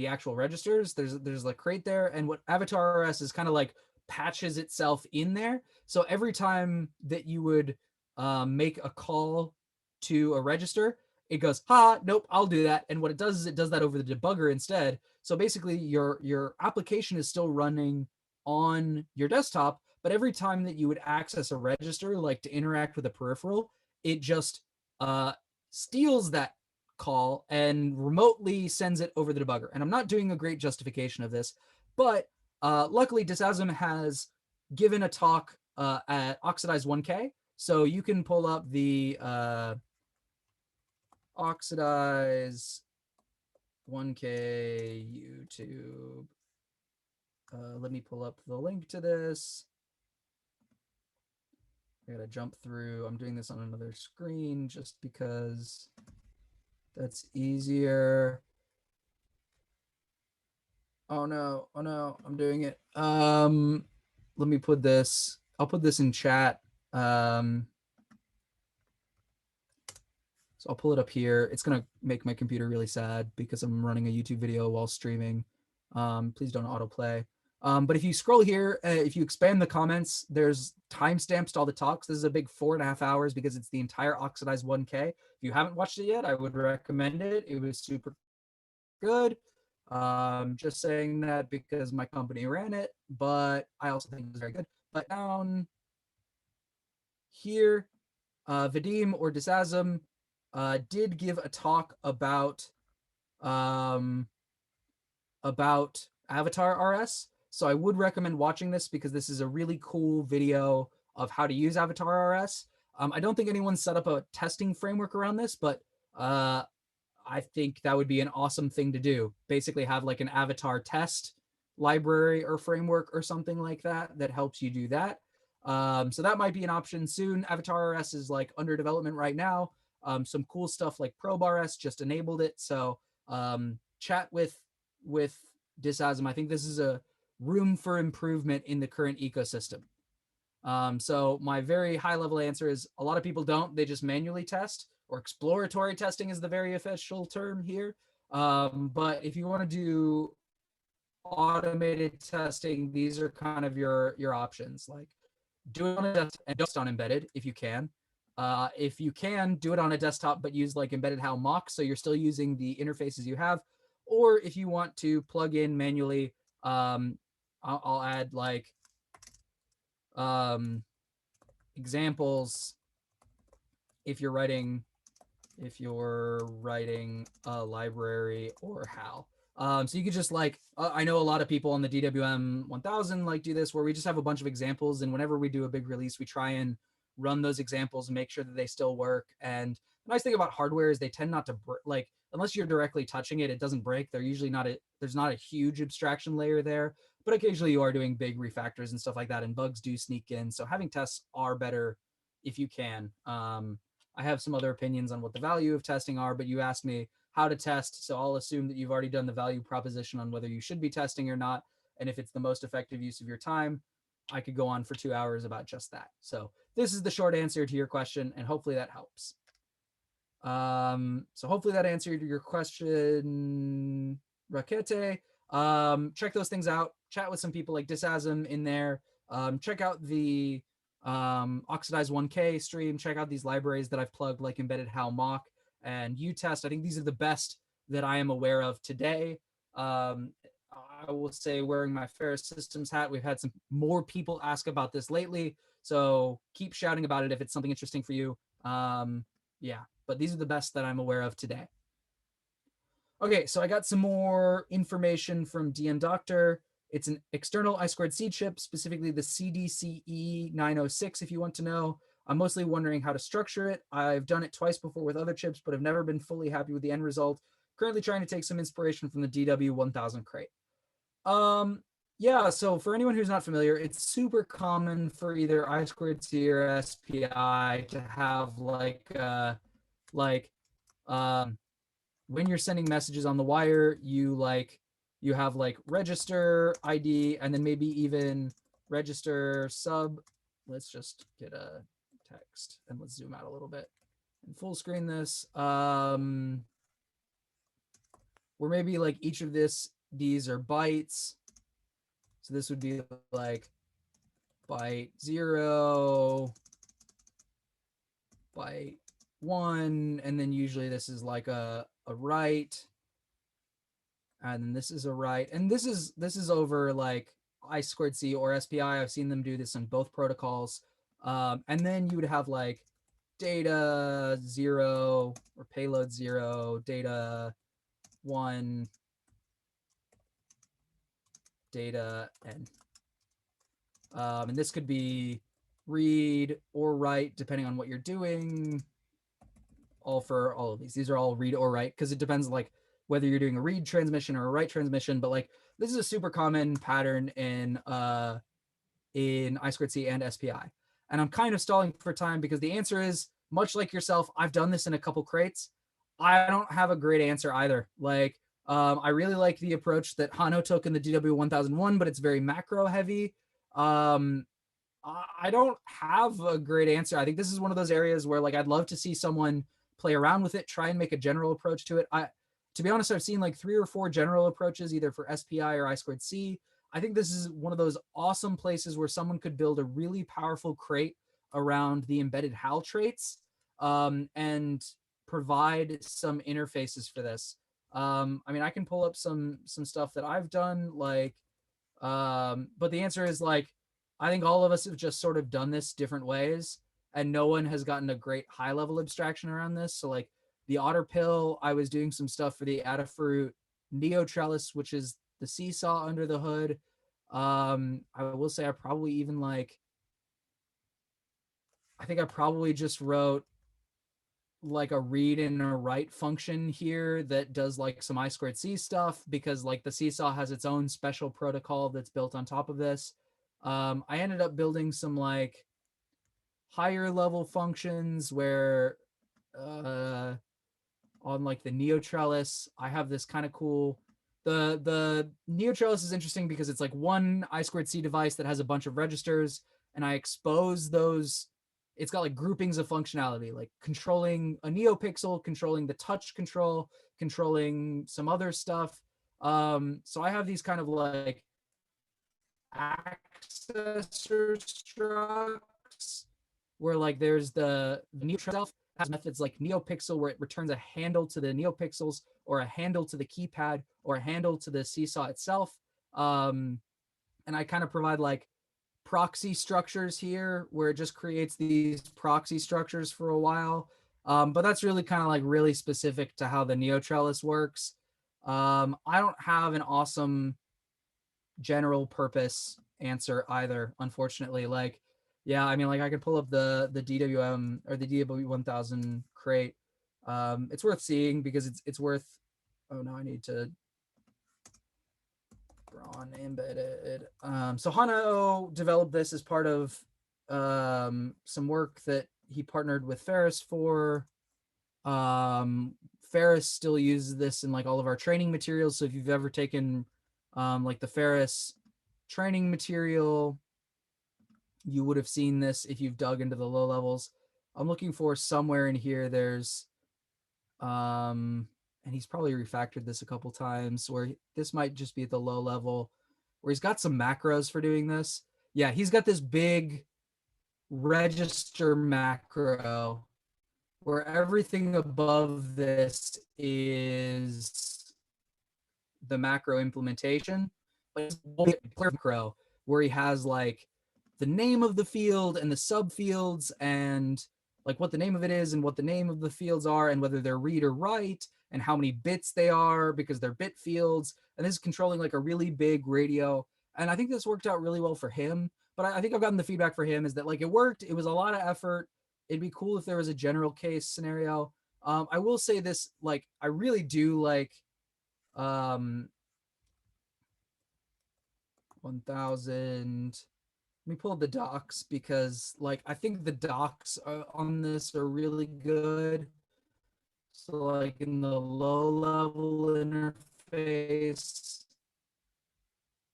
actual registers. There's like crate there, and what Avatar RS is kind of like patches itself in there. So every time that you would make a call to a register, it goes, nope, I'll do that. And what it does is it does that over the debugger instead. So basically your application is still running on your desktop, but every time that you would access a register, like to interact with a peripheral, it just steals that call and remotely sends it over the debugger. And I'm not doing a great justification of this, but luckily Disasm has given a talk at Oxidize 1K. So you can pull up the Oxidize 1K YouTube. Let me pull up the link to this. I gotta jump through. I'm doing this on another screen just because that's easier. Oh no, I'm doing it. Let me put this, I'll put this in chat. So I'll pull it up here. It's gonna make my computer really sad because I'm running a YouTube video while streaming. Please don't autoplay. But if you scroll here, if you expand the comments, there's timestamps to all the talks. This is a big 4.5 hours because it's the entire Oxidize 1K. If you haven't watched it yet, I would recommend it. It was super good. Just saying that because my company ran it, but I also think it was very good. But down here, Vadim or Disasm did give a talk about Avatar RS. So I would recommend watching this because this is a really cool video of how to use Avatar RS. I don't think anyone's set up a testing framework around this, but I think that would be an awesome thing to do. Basically have like an avatar test library or framework or something like that that helps you do that. So that might be an option soon. Avatar RS is like under development right now. Some cool stuff like Probe RS just enabled it. So chat with Disasm. I think this is a room for improvement in the current ecosystem. So my very high level answer is a lot of people don't. They just manually test, or exploratory testing is the very official term here. But if you want to do automated testing, these are kind of your options. Like do it on a desktop and just on embedded if you can. If you can, do it on a desktop, but use like embedded HAL mock, so you're still using the interfaces you have. Or if you want to plug in manually, I'll add like examples if you're writing if you're writing a library or HAL. So you could just like, I know a lot of people on the DWM 1000 like do this, where we just have a bunch of examples, and whenever we do a big release, we try and run those examples and make sure that they still work. And the nice thing about hardware is they tend not to like, unless you're directly touching it, it doesn't break. They're usually not there's not a huge abstraction layer there, but occasionally you are doing big refactors and stuff like that, and bugs do sneak in. So having tests are better if you can. I have some other opinions on what the value of testing are, but you asked me how to test, so I'll assume that you've already done the value proposition on whether you should be testing or not, and if it's the most effective use of your time. I could go on for 2 hours about just that. So this is the short answer to your question, and hopefully that helps. So hopefully that answered your question, Rakete. Check those things out. Chat with some people like Disasm in there. Check out the Oxidize 1K stream. Check out these libraries that I've plugged, like Embedded HAL Mock and UTest. I think these are the best that I am aware of today. I will say, wearing my Ferrous Systems hat, we've had some more people ask about this lately, so keep shouting about it if it's something interesting for you. Yeah, but these are the best that I'm aware of today. Okay, so I got some more information from DN Doctor. It's an external I2C chip, specifically the CDCE 906, if you want to know. I'm mostly wondering how to structure it. I've done it twice before with other chips, but have never been fully happy with the end result. Currently trying to take some inspiration from the DW1000 crate. Yeah, so for anyone who's not familiar, it's super common for either I2C or SPI to have when you're sending messages on the wire, you have like register ID, and then maybe even register sub. Let's just get a text and let's zoom out a little bit and full screen this. Where maybe like each of these are bytes. So this would be like byte 0, byte 1, and then usually this is like a write, and then this is a write, and this is over like I2C or SPI. I've seen them do this on both protocols. And then you would have like data 0 or payload 0, data 1, data n. And this could be read or write depending on what you're doing. All for all of these. These are all read or write, because it depends like whether you're doing a read transmission or a write transmission. But like this is a super common pattern in I2C and SPI. And I'm kind of stalling for time because the answer is, much like yourself, I've done this in a couple crates. I don't have a great answer either. Like I really like the approach that Hano took in the DW1001, but it's very macro heavy. I don't have a great answer. I think this is one of those areas where like I'd love to see someone play around with it, try and make a general approach to it. To be honest, I've seen like 3 or 4 general approaches, either for SPI or I2C. I think this is one of those awesome places where someone could build a really powerful crate around the embedded HAL traits, and provide some interfaces for this. I mean, I can pull up some stuff that I've done, like, but the answer is like, I think all of us have just sort of done this different ways, and no one has gotten a great high level abstraction around this. So like the Otter Pill, I was doing some stuff for the Adafruit Neo Trellis, which is the seesaw under the hood. I will say I probably even like, I think I probably just wrote like a read and a write function here that does like some I2C stuff, because like the seesaw has its own special protocol that's built on top of this. I ended up building some like higher level functions where on like the Neo Trellis, I have this kind of cool, the Neo Trellis is interesting because it's like one I2C device that has a bunch of registers, and I expose those. It's got like groupings of functionality, like controlling a NeoPixel, controlling the touch control, controlling some other stuff. So I have these kind of like accessor structs where like there's the Neo itself has methods like NeoPixel, where it returns a handle to the NeoPixels, or a handle to the keypad, or a handle to the seesaw itself. And I kind of provide like proxy structures here, where it just creates these proxy structures for a while. But that's really kind of like really specific to how the NeoTrellis works. I don't have an awesome general purpose answer either, unfortunately. Like, yeah, I mean, like I could pull up the DWM or the DW1000 crate. It's worth seeing because it's worth. Oh no, I need to Braun embedded. So Hano developed this as part of some work that he partnered with Ferrous for. Ferrous still uses this in like all of our training materials. So if you've ever taken like the Ferrous training material, you would have seen this if you've dug into the low levels. I'm looking for somewhere in here. There's and he's probably refactored this a couple times where this might just be at the low level where he's got some macros for doing this. Yeah, he's got this big register macro where everything above this is the macro implementation. But it's macro where he has like the name of the field and the subfields and like what the name of it is and what the name of the fields are and whether they're read or write and how many bits they are because they're bit fields. And this is controlling like a really big radio. And I think this worked out really well for him. But I think I've gotten the feedback for him is that like it worked. It was a lot of effort. It'd be cool if there was a general case scenario. I will say this, like I really do like 1000. Let me pull up the docs because like I think the docs on this are really good. So like in the low level interface,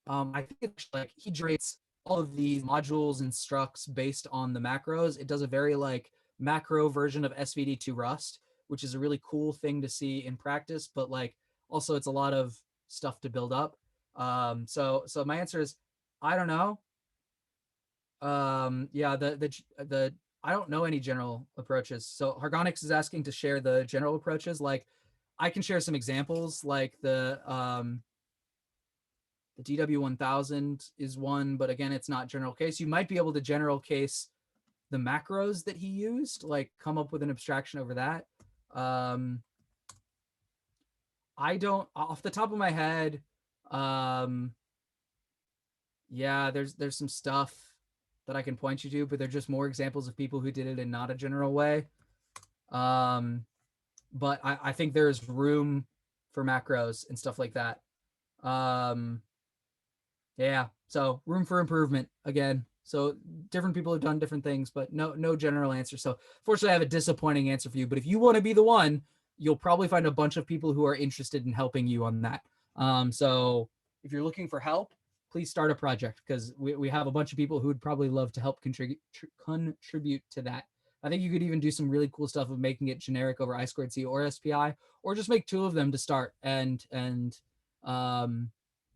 I think it's like he generates all of these modules and structs based on the macros. It does a very like macro version of SVD2 Rust, which is a really cool thing to see in practice, but like also it's a lot of stuff to build up. So my answer is I don't know. Yeah, the I don't know any general approaches. So Hargonix is asking to share the general approaches. Like I can share some examples, like the DW1000 is one, but again, it's not general case. You might be able to general case the macros that he used, like come up with an abstraction over that. I don't, off the top of my head, yeah, there's some stuff that I can point you to, but they're just more examples of people who did it in not a general way. But I think there's room for macros and stuff like that. Yeah, so room for improvement again. So different people have done different things, but no general answer. So fortunately, I have a disappointing answer for you. But if you want to be the one, you'll probably find a bunch of people who are interested in helping you on that. So if you're looking for help, please start a project because we have a bunch of people who would probably love to help contribute to that. I think you could even do some really cool stuff of making it generic over I2C or SPI, or just make two of them to start and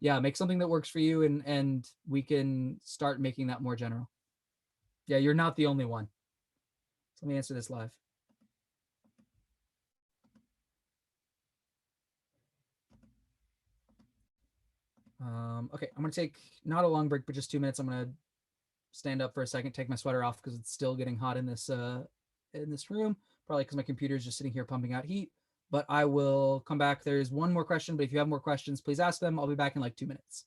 yeah, make something that works for you and we can start making that more general. Yeah, you're not the only one. So let me answer this live. Okay, I'm gonna take not a long break, but just 2 minutes. I'm gonna stand up for a second, take my sweater off because it's still getting hot in this room. Probably because my computer is just sitting here pumping out heat. But I will come back. There's one more question, but if you have more questions, please ask them. I'll be back in like 2 minutes.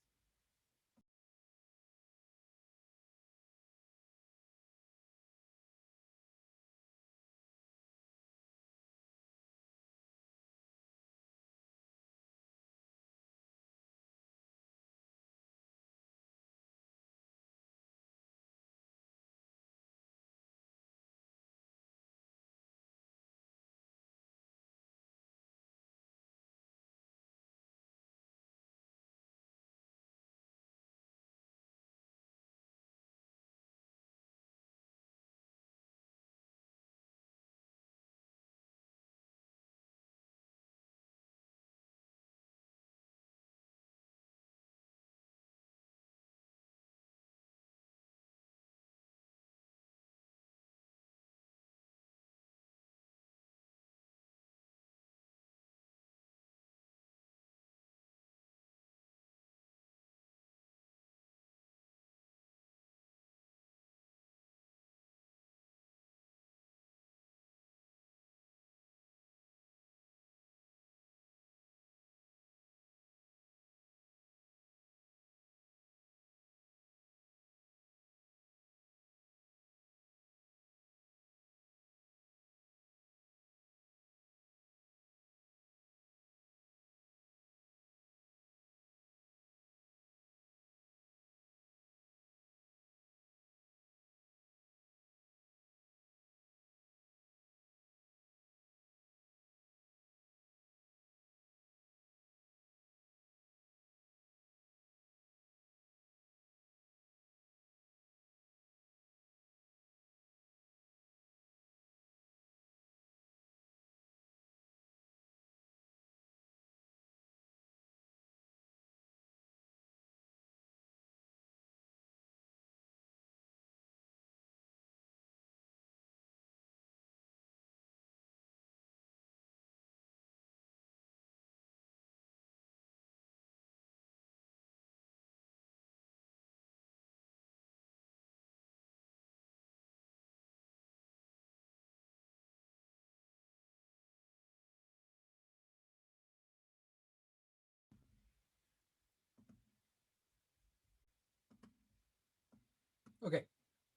Okay,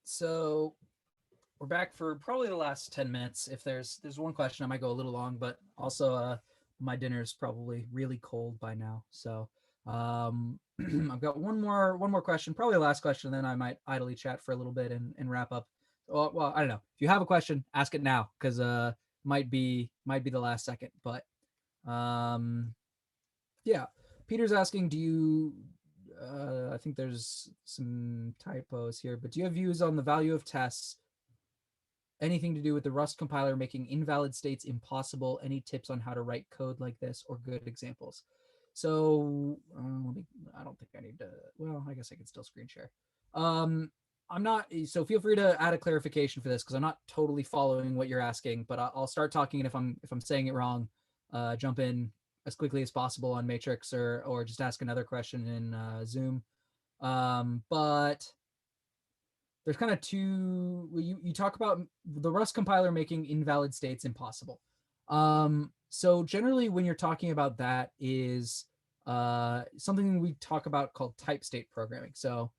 so we're back for probably the last 10 minutes. If there's one question, I might go a little long, but also my dinner's probably really cold by now. So I've got one more question, probably the last question, then I might idly chat for a little bit and wrap up. Well, I don't know. If you have a question, ask it now, because might be the last second. But yeah, Peter's asking, do you I think there's some typos here, but do you have views on the value of tests? Anything to do with the Rust compiler making invalid states impossible? Any tips on how to write code like this or good examples? So I don't think I need to. Well, I guess I can still screen share. I'm not. So feel free to add a clarification for this because I'm not totally following what you're asking. But I'll start talking, and if I'm saying it wrong, jump in as quickly as possible on Matrix or just ask another question in Zoom. But there's kind of two. You talk about the Rust compiler making invalid states impossible. So generally, when you're talking about that, is something we talk about called type state programming. So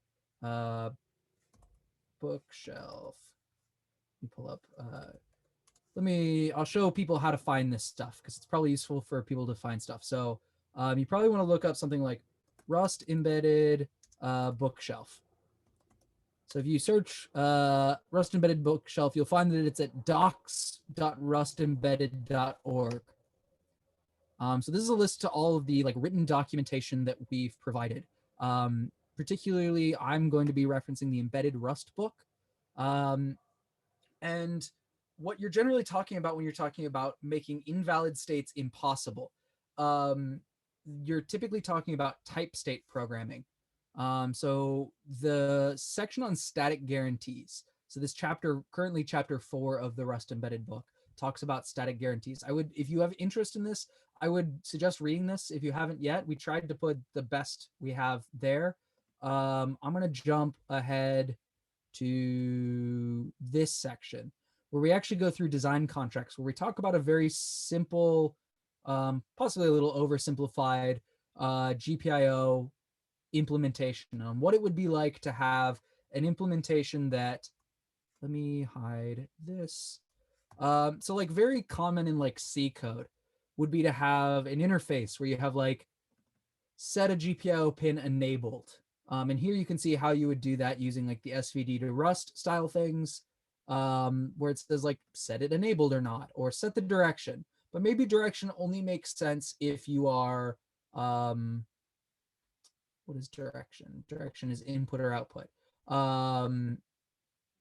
bookshelf. Let me pull up. I'll show people how to find this stuff because it's probably useful for people to find stuff. So you probably want to look up something like Rust embedded bookshelf. So if you search Rust embedded bookshelf, you'll find that it's at docs.rustembedded.org. So this is a list to all of the written documentation that we've provided. Particularly, I'm going to be referencing the embedded Rust book. And what you're generally talking about when you're talking about making invalid states impossible, you're typically talking about type state programming. So the section on static guarantees. So this chapter, currently chapter 4 of the Rust embedded book, talks about static guarantees. If you have interest in this, I would suggest reading this if you haven't yet. We tried to put the best we have there. I'm going to jump ahead to this section where we actually go through design contracts, where we talk about a very simple, possibly a little oversimplified GPIO implementation on what it would be like to have an implementation that, let me hide this. So very common in C code would be to have an interface where you have set a GPIO pin enabled. And here you can see how you would do that using the SVD to Rust style things, where it says set it enabled or not, or set the direction. But maybe direction only makes sense if you are, what is direction? Direction is input or output.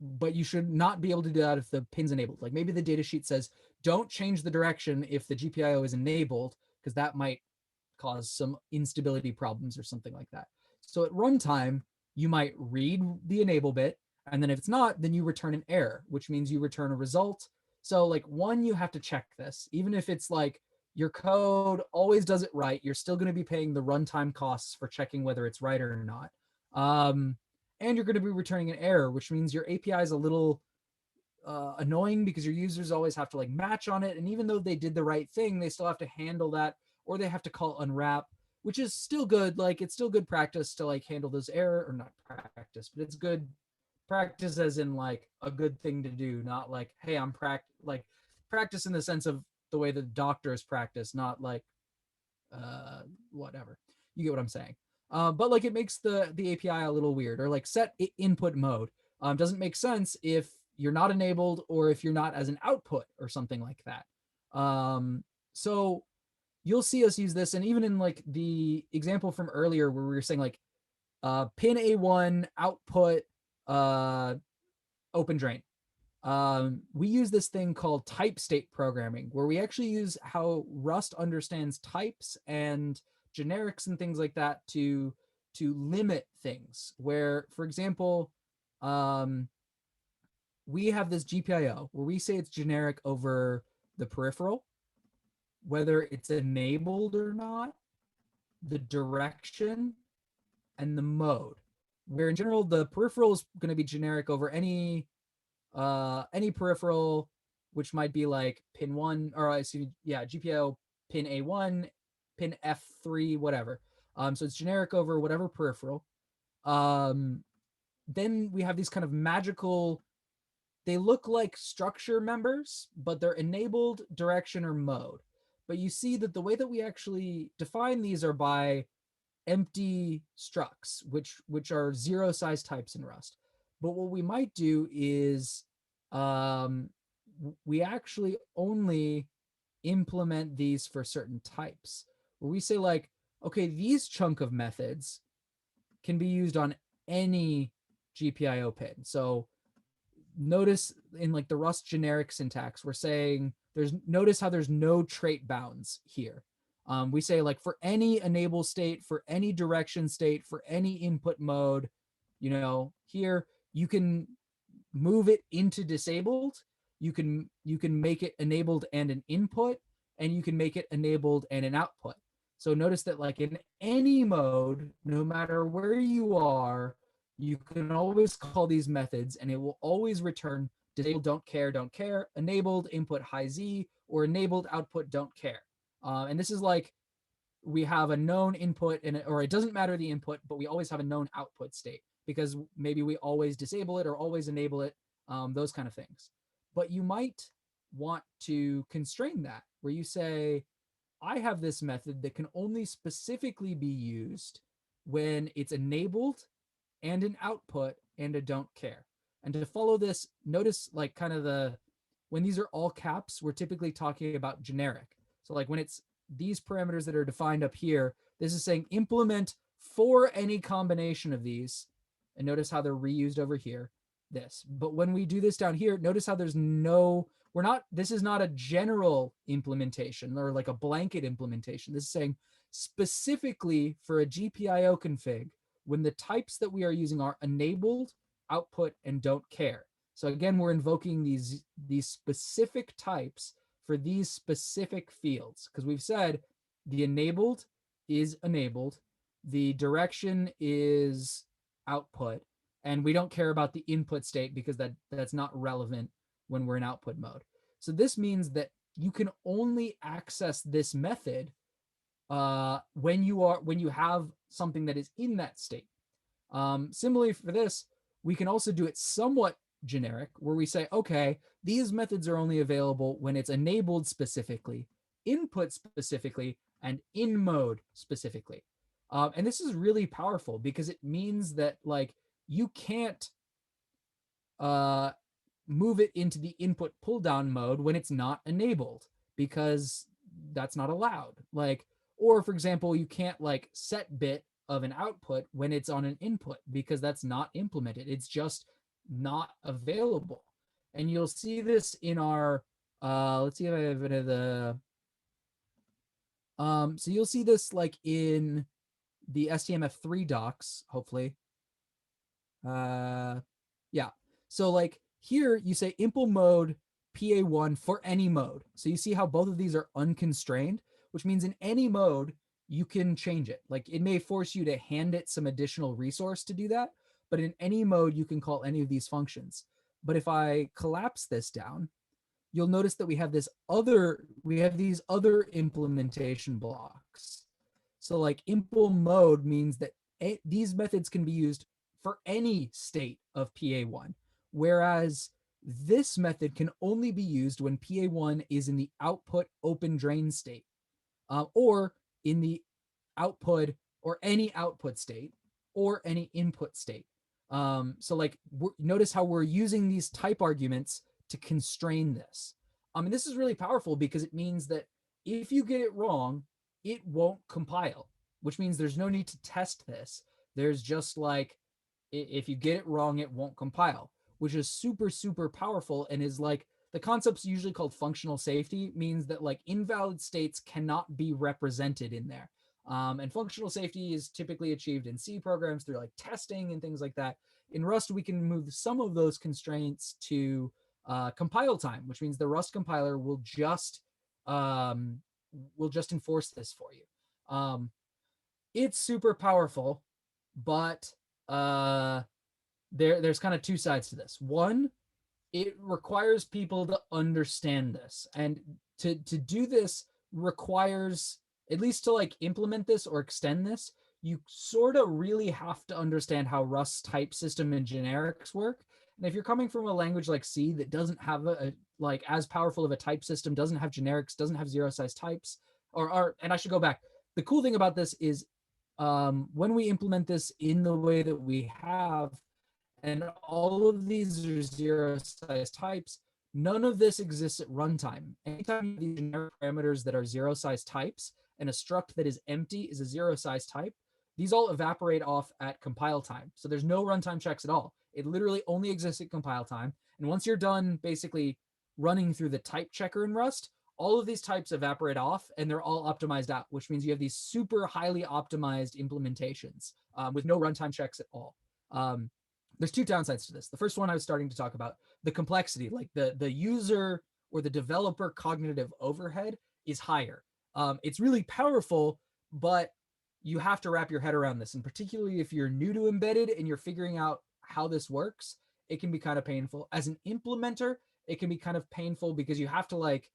But you should not be able to do that if the pin's enabled. Maybe the datasheet says, don't change the direction if the GPIO is enabled, because that might cause some instability problems or something like that. So at runtime, you might read the enable bit, and then if it's not, then you return an error, which means you return a result. So one, you have to check this. Even if it's your code always does it right, you're still going to be paying the runtime costs for checking whether it's right or not. And you're going to be returning an error, which means your API is a little annoying because your users always have to match on it. And even though they did the right thing, they still have to handle that, or they have to call unwrap, which is still good. It's still good practice to handle those error, or not practice, but it's good practice as in a good thing to do, not hey, I'm practice in the sense of the way the doctors practice, not whatever. You get what I'm saying. But it makes the API a little weird, or set input mode. Doesn't make sense if you're not enabled or if you're not as an output or something like that. So you'll see us use this, and even in the example from earlier where we were saying pin A1 output open drain. We use this thing called type state programming, where we actually use how Rust understands types and generics and things like that to limit things. Where, for example, we have this GPIO where we say it's generic over the peripheral, whether it's enabled or not, the direction, and the mode. Where in general, the peripheral is going to be generic over any peripheral, which might be pin 1, or GPIO pin A1, pin F3, whatever. So it's generic over whatever peripheral. then we have these kind of magical, they look like structure members, but they're enabled, direction, or mode. But you see that the way that we actually define these are by empty structs, which are 0 size types in Rust. But what we might do is we actually only implement these for certain types, where we say like, okay, these chunk of methods can be used on any GPIO pin. So notice in like the Rust generic syntax, we're saying notice how there's no trait bounds here. We say like for any enable state, for any direction state, for any input mode, here you can move it into disabled. You can make it enabled and an input, and you can make it enabled and an output. So notice that like in any mode, no matter where you are, you can always call these methods and it will always return disabled don't care, enabled input high Z, or enabled output don't care. And this is like we have a known input or it doesn't matter the input, but we always have a known output state because maybe we always disable it or always enable it, those kind of things. But you might want to constrain that where you say, I have this method that can only specifically be used when it's enabled and an output and a don't care. And to follow this, notice like kind of when these are all caps, we're typically talking about generic. So like when it's these parameters that are defined up here, this is saying implement for any combination of these. And notice how they're reused over here, this. But when we do this down here, notice how there's this is not a general implementation or like a blanket implementation. This is saying specifically for a GPIO config, when the types that we are using are enabled, output, and don't care. So again, we're invoking these specific types for these specific fields, because we've said the enabled is enabled, the direction is output, and we don't care about the input state because that's not relevant when we're in output mode. So this means that you can only access this method when you have something that is in that state. Similarly for this, we can also do it somewhat generic where we say, okay, these methods are only available when it's enabled specifically, input specifically, and in mode specifically. And this is really powerful because it means that like you can't move it into the input pull down mode when it's not enabled because that's not allowed. Like, or for example, you can't like set bit of an output when it's on an input because that's not implemented. It's just not available. And you'll see this in our, let's see if I have it of the, so you'll see this like in the STMF3 docs, hopefully. Yeah. So like here you say impl mode PA1 for any mode. So you see how both of these are unconstrained, which means in any mode, you can change it. Like it may force you to hand it some additional resource to do that, but in any mode, you can call any of these functions. But if I collapse this down, you'll notice that we have these other implementation blocks. So like impl mode means that these methods can be used for any state of PA1, whereas this method can only be used when PA1 is in the output open drain state, or in the output or any output state or any input state. So like notice how we're using these type arguments to constrain this. And this is really powerful because it means that if you get it wrong, it won't compile, which means there's no need to test this. There's just like, if you get it wrong, it won't compile, which is super, super powerful and is like, the concept's usually called functional safety, means that like invalid states cannot be represented in there. And functional safety is typically achieved in C programs through like testing and things like that. In Rust, we can move some of those constraints to compile time, which means the Rust compiler will just enforce this for you. It's super powerful, but there's kind of two sides to this. One, it requires people to understand this, and to do this requires, at least to like implement this or extend this, you sort of really have to understand how Rust's type system and generics work. And if you're coming from a language like C that doesn't have a like as powerful of a type system, doesn't have generics, doesn't have zero size types, and I should go back. The cool thing about this is when we implement this in the way that we have, and all of these are zero size types, none of this exists at runtime. Anytime you have these generic parameters that are zero size types and a struct that is empty is a zero size type, these all evaporate off at compile time. So there's no runtime checks at all. It literally only exists at compile time. And once you're done basically running through the type checker in Rust, all of these types evaporate off and they're all optimized out, which means you have these super highly optimized implementations with no runtime checks at all. There's two downsides to this. The first one I was starting to talk about, the complexity, like the user or the developer cognitive overhead is higher. It's really powerful, but you have to wrap your head around this. And particularly if you're new to embedded and you're figuring out how this works, it can be kind of painful. As an implementer, it can be kind of painful because you have to like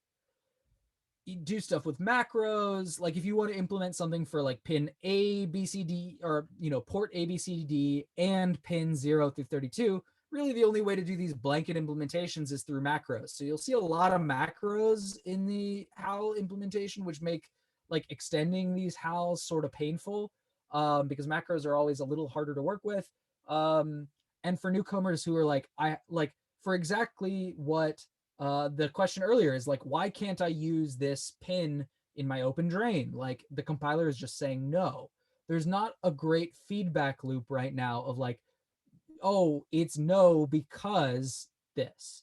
do stuff with macros. Like if you want to implement something for like pin A, B, C, D, or, you know, port A, B, C, D and pin 0 through 32, really the only way to do these blanket implementations is through macros. So you'll see a lot of macros in the HAL implementation, which make like extending these HALs sort of painful because macros are always a little harder to work with. And for newcomers who are like, for exactly what the question earlier is like, why can't I use this pin in my open drain? Like the compiler is just saying no. There's not a great feedback loop right now of like, oh, it's no because this.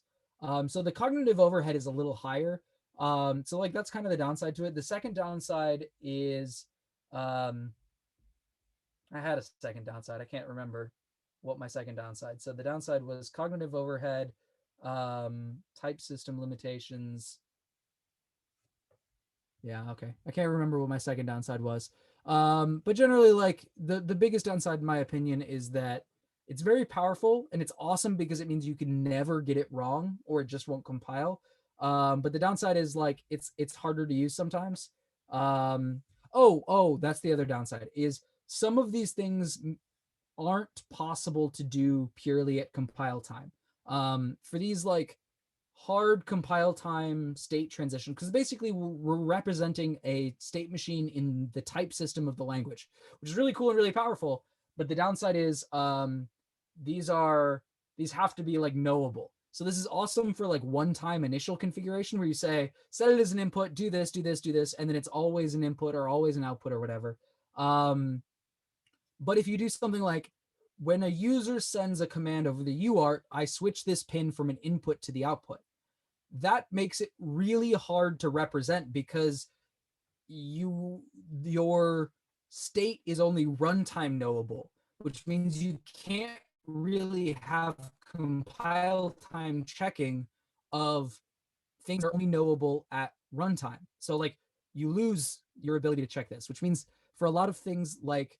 So the cognitive overhead is a little higher. So like that's kind of the downside to it. The second downside is, I had a second downside. I can't remember what my second downside. So the downside was cognitive overhead, type system limitations. Yeah, okay. I can't remember what my second downside was. But generally, like the biggest downside, in my opinion, is that it's very powerful and it's awesome because it means you can never get it wrong or it just won't compile. But the downside is like it's harder to use sometimes. That's the other downside is some of these things aren't possible to do purely at compile time. For these like hard compile time state transition, because basically we're representing a state machine in the type system of the language, which is really cool and really powerful. But the downside is these have to be like knowable. So this is awesome for like one-time initial configuration where you say, set it as an input, do this, do this, do this, and then it's always an input or always an output or whatever. But if you do something like when a user sends a command over the UART, I switch this pin from an input to the output. That makes it really hard to represent because your state is only runtime knowable, which means you can't really have compile time checking of things that are only knowable at runtime. So like you lose your ability to check this, which means for a lot of things like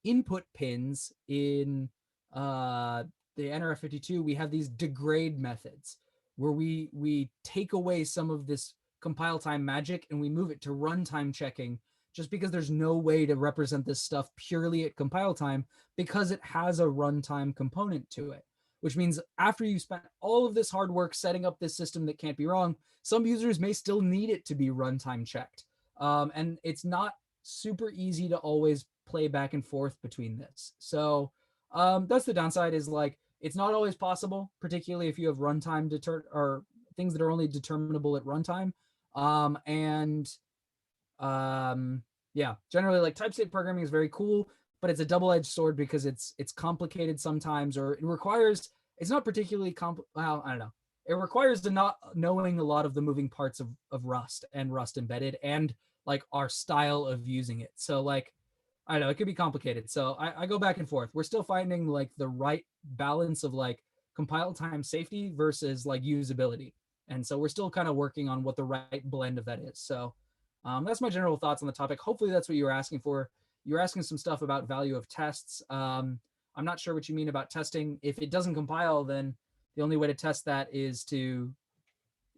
input pins in the NRF52, we have these degrade methods where we take away some of this compile time magic and we move it to runtime checking just because there's no way to represent this stuff purely at compile time because it has a runtime component to it, which means after you spent all of this hard work setting up this system that can't be wrong, some users may still need it to be runtime checked. And it's not super easy to always play back and forth between this. So that's the downside is like, it's not always possible, particularly if you have runtime or things that are only determinable at runtime. Yeah, generally like type state programming is very cool, but it's a double-edged sword because it's complicated sometimes, or it requires, it's not particularly well, I don't know. It requires the not knowing a lot of the moving parts of Rust and Rust embedded and like our style of using it. So like, I don't know, it could be complicated. So I go back and forth. We're still finding like the right balance of like compile time safety versus like usability. And so we're still kind of working on what the right blend of that is. So that's my general thoughts on the topic. Hopefully that's what you were asking for. You were asking some stuff about value of tests. I'm not sure what you mean about testing. If it doesn't compile, then the only way to test that is to,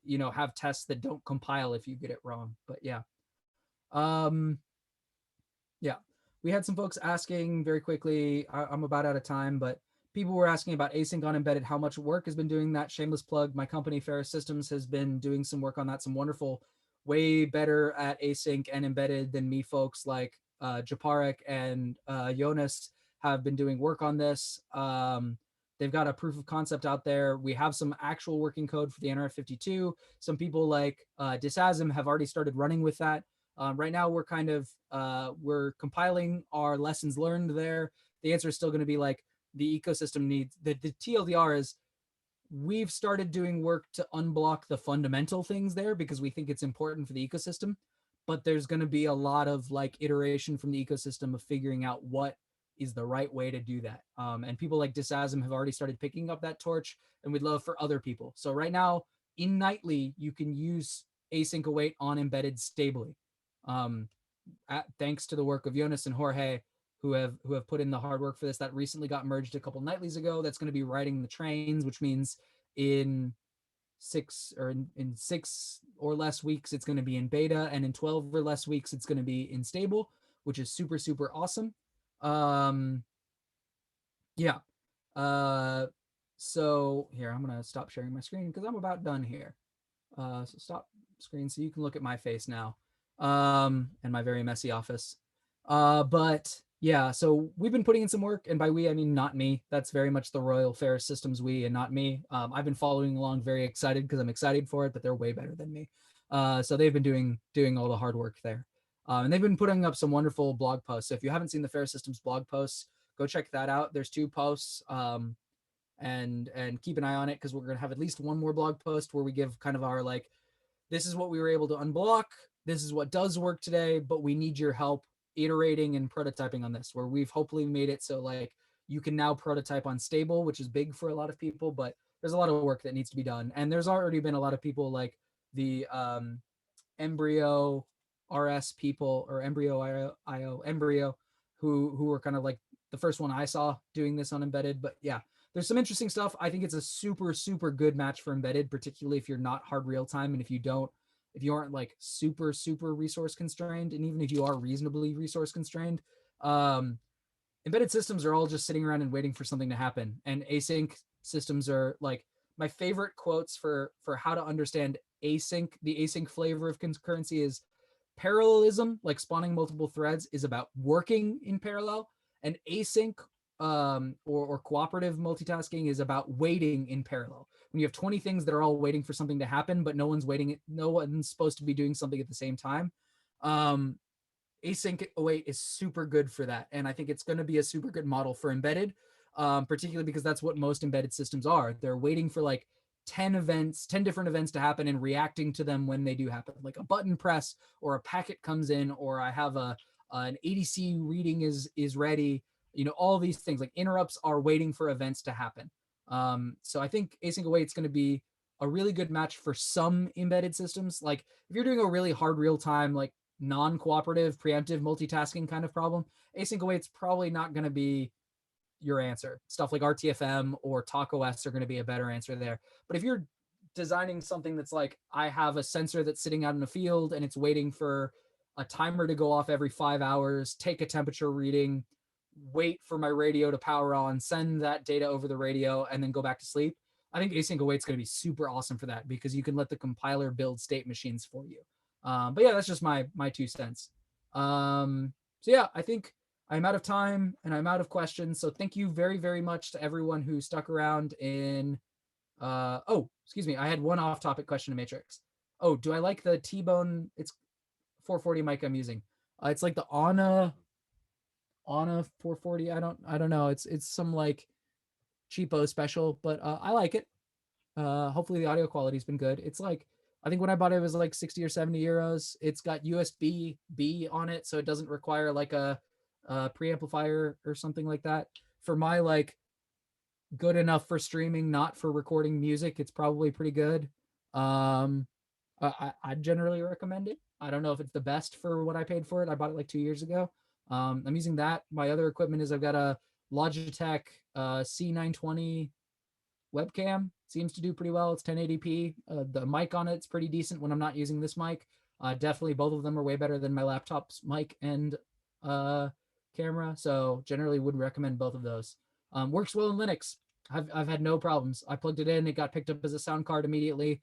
you know, have tests that don't compile if you get it wrong. But yeah. Yeah. we had some folks asking very quickly. I'm about out of time, but people were asking about async on embedded, how much work has been doing that. Shameless plug. My company, Ferrous Systems, has been doing some work on that. Some wonderful, way better at async and embedded than me folks like Japarek and Jonas have been doing work on this. They've got a proof of concept out there. We have some actual working code for the NRF52. Some people like Disasm have already started running with that. Right now, we're kind of we're compiling our lessons learned there. The answer is still going to be like the ecosystem needs. The TLDR is we've started doing work to unblock the fundamental things there because we think it's important for the ecosystem. But there's going to be a lot of like iteration from the ecosystem of figuring out what is the right way to do that. And people like Disasm have already started picking up that torch, and we'd love for other people. So right now in Nightly, you can use async await on embedded stably. Thanks to the work of Jonas and Jorge, who have put in the hard work for this. That recently got merged a couple nightlies ago. That's going to be riding the trains, which means in 6 or less weeks it's going to be in beta, and in 12 or less weeks it's going to be in stable, which is super super awesome. Yeah. So here I'm going to stop sharing my screen because I'm about done here. So stop screen so you can look at my face now, and my very messy office. But yeah, so we've been putting in some work, and by we I mean not me. That's very much the Royal Ferrous Systems we, and not me. I've been following along, very excited because I'm excited for it, but they're way better than me. So they've been doing all the hard work there, and they've been putting up some wonderful blog posts. So if you haven't seen the Ferrous Systems blog posts, go check that out. There's 2 posts. And keep an eye on it because we're going to have at least one more blog post where we give kind of our like, this is what we were able to unblock, this is what does work today, but we need your help iterating and prototyping on this, where we've hopefully made it so like you can now prototype on stable, which is big for a lot of people, but there's a lot of work that needs to be done. And there's already been a lot of people like the embryo RS people, or embryo who were kind of like the first one I saw doing this on embedded. But yeah, there's some interesting stuff. I think it's a super, super good match for embedded, particularly if you're not hard real time, and if you aren't like super, super resource constrained, and even if you are reasonably resource constrained, embedded systems are all just sitting around and waiting for something to happen. And async systems are like my favorite quotes for how to understand async. The async flavor of concurrency is parallelism, like spawning multiple threads, is about working in parallel, and async or cooperative multitasking is about waiting in parallel. When you have 20 things that are all waiting for something to happen, but no one's supposed to be doing something at the same time. Async await is super good for that, and I think it's going to be a super good model for embedded, particularly because that's what most embedded systems are. They're waiting for like 10 different events to happen and reacting to them when they do happen, like a button press or a packet comes in, or I have an ADC reading is ready. All these things like interrupts are waiting for events to happen. So I think async await is going to be a really good match for some embedded systems. Like if you're doing a really hard real time, like non-cooperative preemptive multitasking kind of problem, async await's probably not going to be your answer. Stuff like RTFM or TalkOS are going to be a better answer there. But if you're designing something that's like, I have a sensor that's sitting out in the field and it's waiting for a timer to go off every 5 hours, take a temperature reading, wait for my radio to power on, send that data over the radio, and then go back to sleep, I think async await's going to be super awesome for that, because you can let the compiler build state machines for you. But yeah, that's just my 2 cents. So yeah, I think I'm out of time and I'm out of questions. So thank you very, very much to everyone who stuck around in, oh, excuse me. I had one off topic question to Matrix. Oh, do I like the T-Bone? It's 440 mic I'm using. It's like the Anna 440. I don't know. It's some like cheapo special, but I like it. Hopefully the audio quality's been good. It's like, I think when I bought it, it was like 60 or 70 euros. It's got USB-B on it, so it doesn't require like a preamplifier or something like that. For my like good enough for streaming, not for recording music, it's probably pretty good. I generally recommend it. I don't know if it's the best for what I paid for it. I bought it like 2 years ago. I'm using that. My other equipment is I've got a Logitech C920 webcam. Seems to do pretty well. It's 1080p. The mic on it's pretty decent when I'm not using this mic. Definitely both of them are way better than my laptop's mic and camera, so generally would recommend both of those. Works well in Linux. I've had no problems. I plugged it in, it got picked up as a sound card immediately.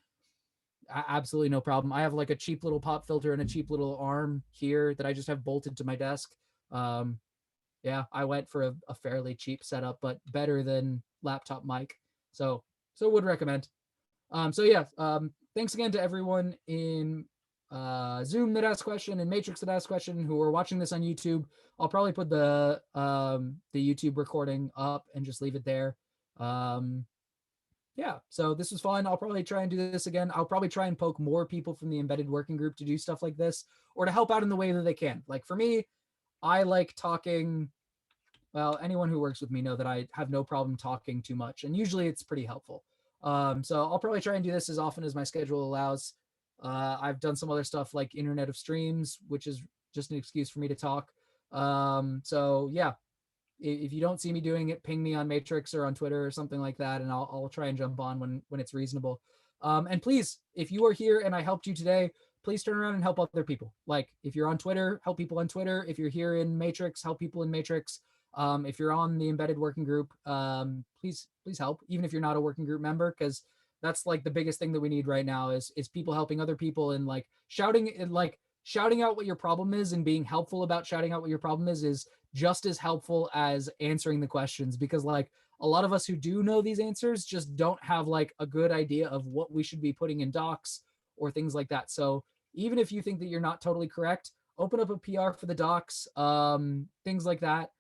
Absolutely no problem. I have like a cheap little pop filter and a cheap little arm here that I just have bolted to my desk. Yeah, I went for a fairly cheap setup, but better than laptop mic. So would recommend. So yeah, thanks again to everyone in Zoom that asked question and Matrix that asked question who are watching this on YouTube. I'll probably put the YouTube recording up and just leave it there. Yeah, so this was fun. I'll probably try and do this again. I'll probably try and poke more people from the embedded working group to do stuff like this or to help out in the way that they can. Like for me, I like talking. Well, anyone who works with me know that I have no problem talking too much, and usually it's pretty helpful. So I'll probably try and do this as often as my schedule allows. I've done some other stuff like Internet of Streams, which is just an excuse for me to talk. So yeah, if you don't see me doing it, ping me on Matrix or on Twitter or something like that, and I'll try and jump on when it's reasonable. And please, if you are here and I helped you today, please turn around and help other people. Like if you're on Twitter, help people on Twitter. If you're here in Matrix, help people in Matrix. If you're on the embedded working group, please help, even if you're not a working group member, because that's like the biggest thing that we need right now is people helping other people and like shouting out what your problem is and being helpful about shouting out what your problem is just as helpful as answering the questions, because like a lot of us who do know these answers just don't have like a good idea of what we should be putting in docs or things like that. So even if you think that you're not totally correct, open up a PR for the docs, things like that.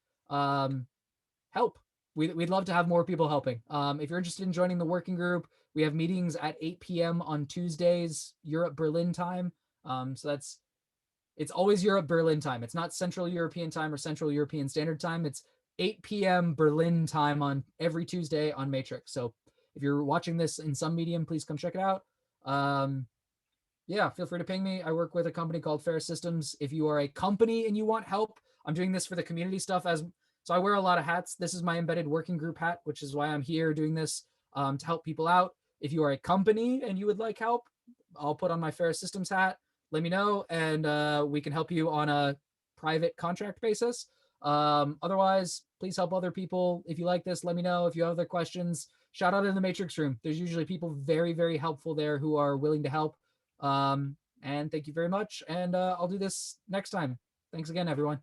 Help. We'd love to have more people helping. If you're interested in joining the working group, we have meetings at 8 p.m. on Tuesdays, Europe Berlin time. So it's always Europe Berlin time. It's not Central European time or Central European Standard Time. It's 8 p.m. Berlin time on every Tuesday on Matrix. So if you're watching this in some medium, please come check it out. Yeah, feel free to ping me. I work with a company called Ferrous Systems. If you are a company and you want help, I'm doing this for the community stuff so I wear a lot of hats. This is my embedded working group hat, which is why I'm here doing this to help people out. If you are a company and you would like help, I'll put on my Ferrous Systems hat. Let me know, and we can help you on a private contract basis. Otherwise, please help other people. If you like this, let me know. If you have other questions, shout out in the Matrix room. There's usually people very, very helpful there who are willing to help. And thank you very much. And I'll do this next time. Thanks again, everyone.